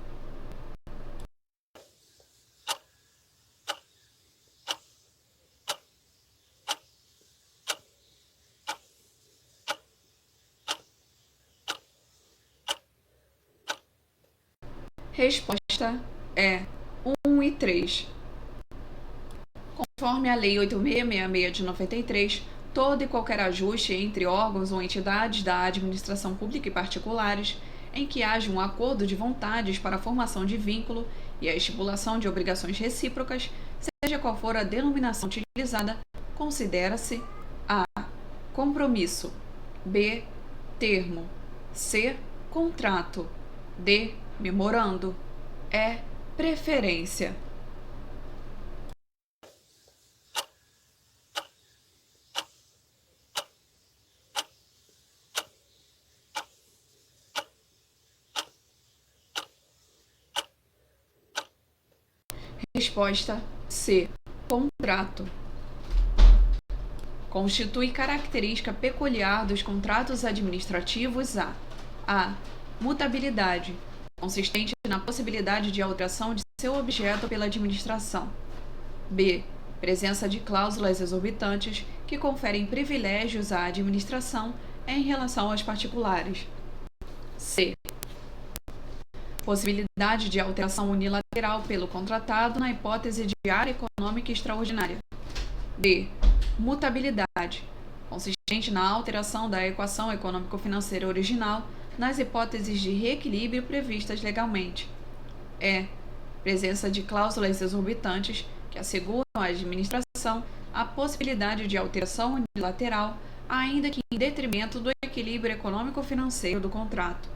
Resposta é 1 e 3. Conforme a Lei 8666 de 93, todo e qualquer ajuste entre órgãos ou entidades da administração pública e particulares, em que haja um acordo de vontades para a formação de vínculo e a estipulação de obrigações recíprocas, seja qual for a denominação utilizada, considera-se A. Compromisso, B. Termo, C. Contrato, D. Memorando, E. Preferência. Resposta C. Contrato. Constitui característica peculiar dos contratos administrativos a. Mutabilidade, consistente na possibilidade de alteração de seu objeto pela administração. B. Presença de cláusulas exorbitantes que conferem privilégios à administração em relação aos particulares. C. Possibilidade de alteração unilateral pelo contratado na hipótese de área econômica extraordinária. D. Mutabilidade, consistente na alteração da equação econômico-financeira original nas hipóteses de reequilíbrio previstas legalmente. E. Presença de cláusulas exorbitantes que asseguram à administração a possibilidade de alteração unilateral, ainda que em detrimento do equilíbrio econômico-financeiro do contrato.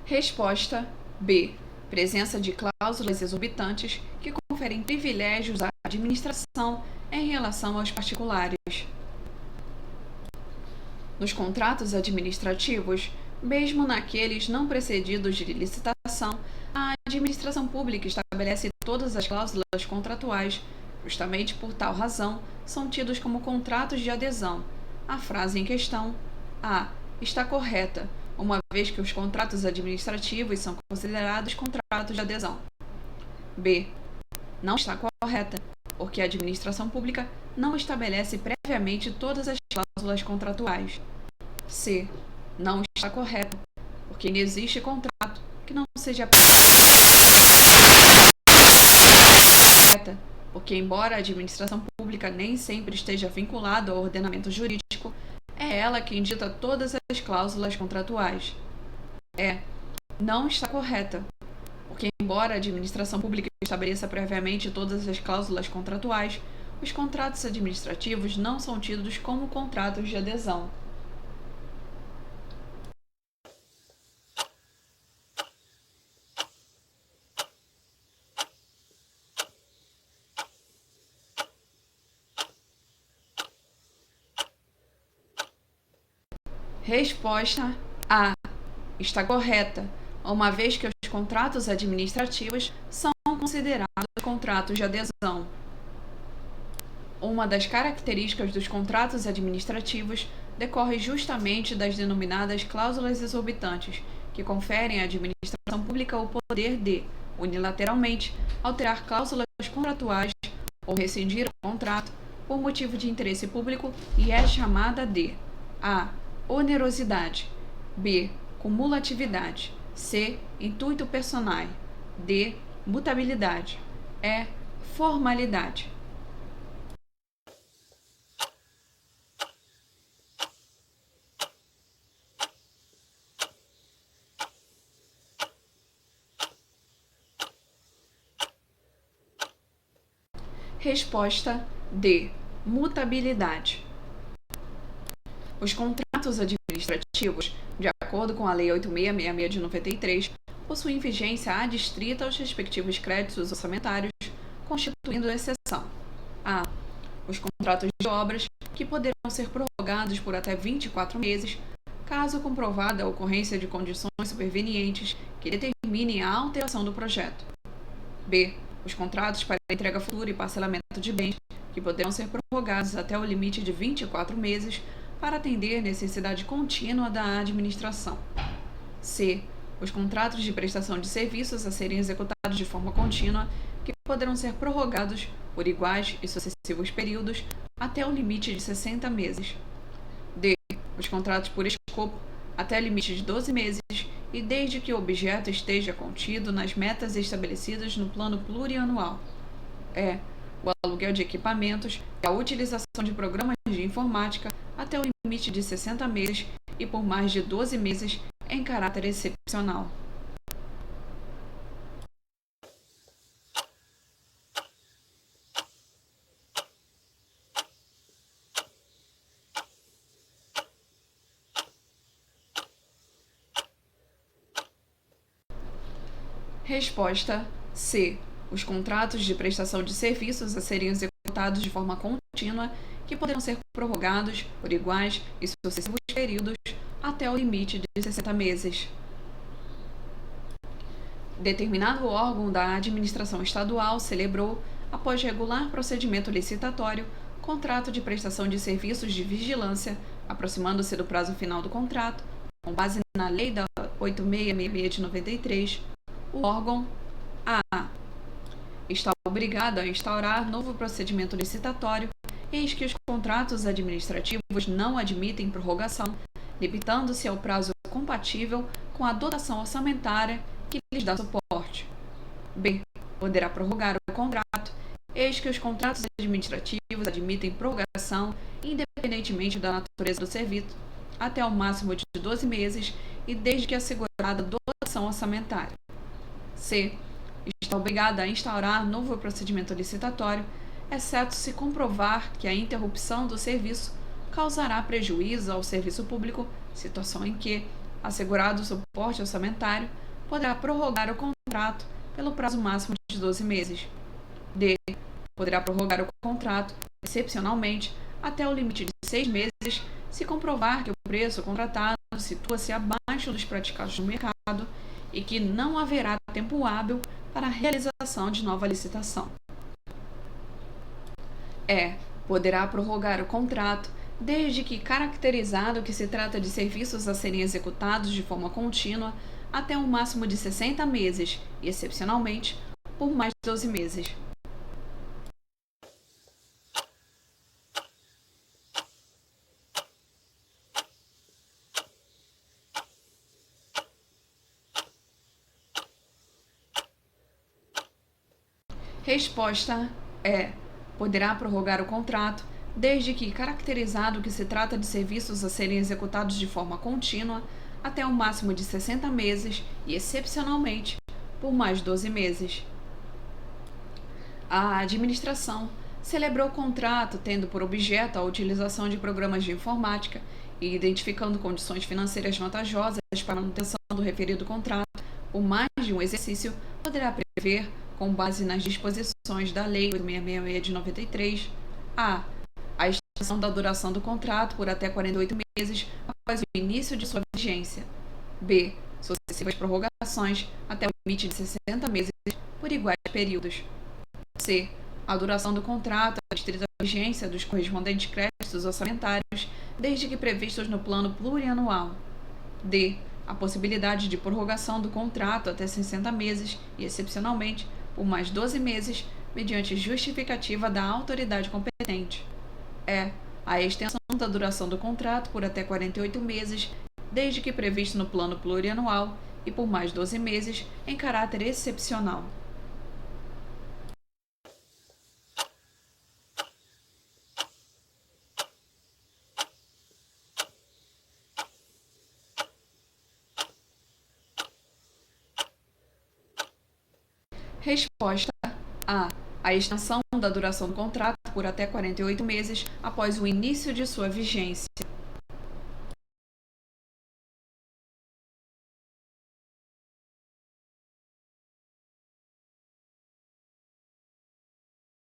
Resposta B. Presença de cláusulas exorbitantes que conferem privilégios à administração em relação aos particulares. Nos contratos administrativos, mesmo naqueles não precedidos de licitação, a administração pública estabelece todas as cláusulas contratuais. Justamente por tal razão, são tidos como contratos de adesão. A frase em questão, A, está correta, uma vez que os contratos administrativos são considerados contratos de adesão. B, não está correta, porque a administração pública não estabelece previamente todas as cláusulas contratuais. C, não está correta, porque não existe contrato que não seja correta, porque embora a administração pública nem sempre esteja vinculada ao ordenamento jurídico, é ela quem dita todas as cláusulas contratuais. E, não está correta, porque embora a administração pública estabeleça previamente todas as cláusulas contratuais, os contratos administrativos não são tidos como contratos de adesão. Resposta A, está correta, uma vez que os contratos administrativos são considerados contratos de adesão. Uma das características dos contratos administrativos decorre justamente das denominadas cláusulas exorbitantes, que conferem à administração pública o poder de, unilateralmente, alterar cláusulas contratuais ou rescindir o contrato por motivo de interesse público e é chamada de A. Onerosidade, B. Cumulatividade, C. Intuito personae, D. Mutabilidade, E. Formalidade. Resposta D. Mutabilidade. Os contratos administrativos, de acordo com a Lei 8666 de 93, possuem vigência adstrita aos respectivos créditos orçamentários, constituindo exceção a os contratos de obras, que poderão ser prorrogados por até 24 meses, caso comprovada a ocorrência de condições supervenientes que determinem a alteração do projeto. B. Os contratos para entrega futura e parcelamento de bens, que poderão ser prorrogados até o limite de 24 meses para atender necessidade contínua da administração. C. Os contratos de prestação de serviços a serem executados de forma contínua, que poderão ser prorrogados por iguais e sucessivos períodos até o limite de 60 meses. D. Os contratos por escopo até o limite de 12 meses e desde que o objeto esteja contido nas metas estabelecidas no plano plurianual. E. O aluguel de equipamentos e a utilização de programas de informática até o limite de 60 meses e por mais de 12 meses em caráter excepcional. Resposta C. Os contratos de prestação de serviços a serem executados de forma contínua, que poderão ser prorrogados por iguais e sucessivos períodos até o limite de 60 meses. Determinado órgão da administração estadual celebrou, após regular procedimento licitatório, contrato de prestação de serviços de vigilância, aproximando-se do prazo final do contrato, com base na Lei da 8666 de 93, o órgão A está obrigado a instaurar novo procedimento licitatório, eis que os contratos administrativos não admitem prorrogação, limitando-se ao prazo compatível com a dotação orçamentária que lhes dá suporte. B. Poderá prorrogar o contrato, eis que os contratos administrativos admitem prorrogação independentemente da natureza do serviço, até o máximo de 12 meses e desde que assegurada dotação orçamentária. C. Está obrigada a instaurar novo procedimento licitatório, exceto se comprovar que a interrupção do serviço causará prejuízo ao serviço público, situação em que, assegurado o suporte orçamentário, poderá prorrogar o contrato pelo prazo máximo de 12 meses. D. Poderá prorrogar o contrato, excepcionalmente, até o limite de 6 meses, se comprovar que o preço contratado situa-se abaixo dos praticados no mercado e que não haverá tempo hábil para a realização de nova licitação. E. Poderá prorrogar o contrato desde que caracterizado que se trata de serviços a serem executados de forma contínua até um máximo de 60 meses e, excepcionalmente, por mais de 12 meses. Resposta é: poderá prorrogar o contrato desde que caracterizado que se trata de serviços a serem executados de forma contínua até um máximo de 60 meses e, excepcionalmente, por mais 12 meses. A administração celebrou o contrato tendo por objeto a utilização de programas de informática e identificando condições financeiras vantajosas para a manutenção do referido contrato por mais de um exercício, poderá prever, com base nas disposições da Lei 8666 de 93, a extensão da duração do contrato por até 48 meses após o início de sua vigência. B. Sucessivas prorrogações até o limite de 60 meses por iguais períodos. C. A duração do contrato adstrita à vigência dos correspondentes créditos orçamentários, desde que previstos no plano plurianual. D. A possibilidade de prorrogação do contrato até 60 meses e, excepcionalmente, por mais 12 meses, mediante justificativa da autoridade competente. E. A extensão da duração do contrato por até 48 meses, desde que previsto no plano plurianual, e por mais 12 meses, em caráter excepcional. Resposta A. A extensão da duração do contrato por até 48 meses após o início de sua vigência.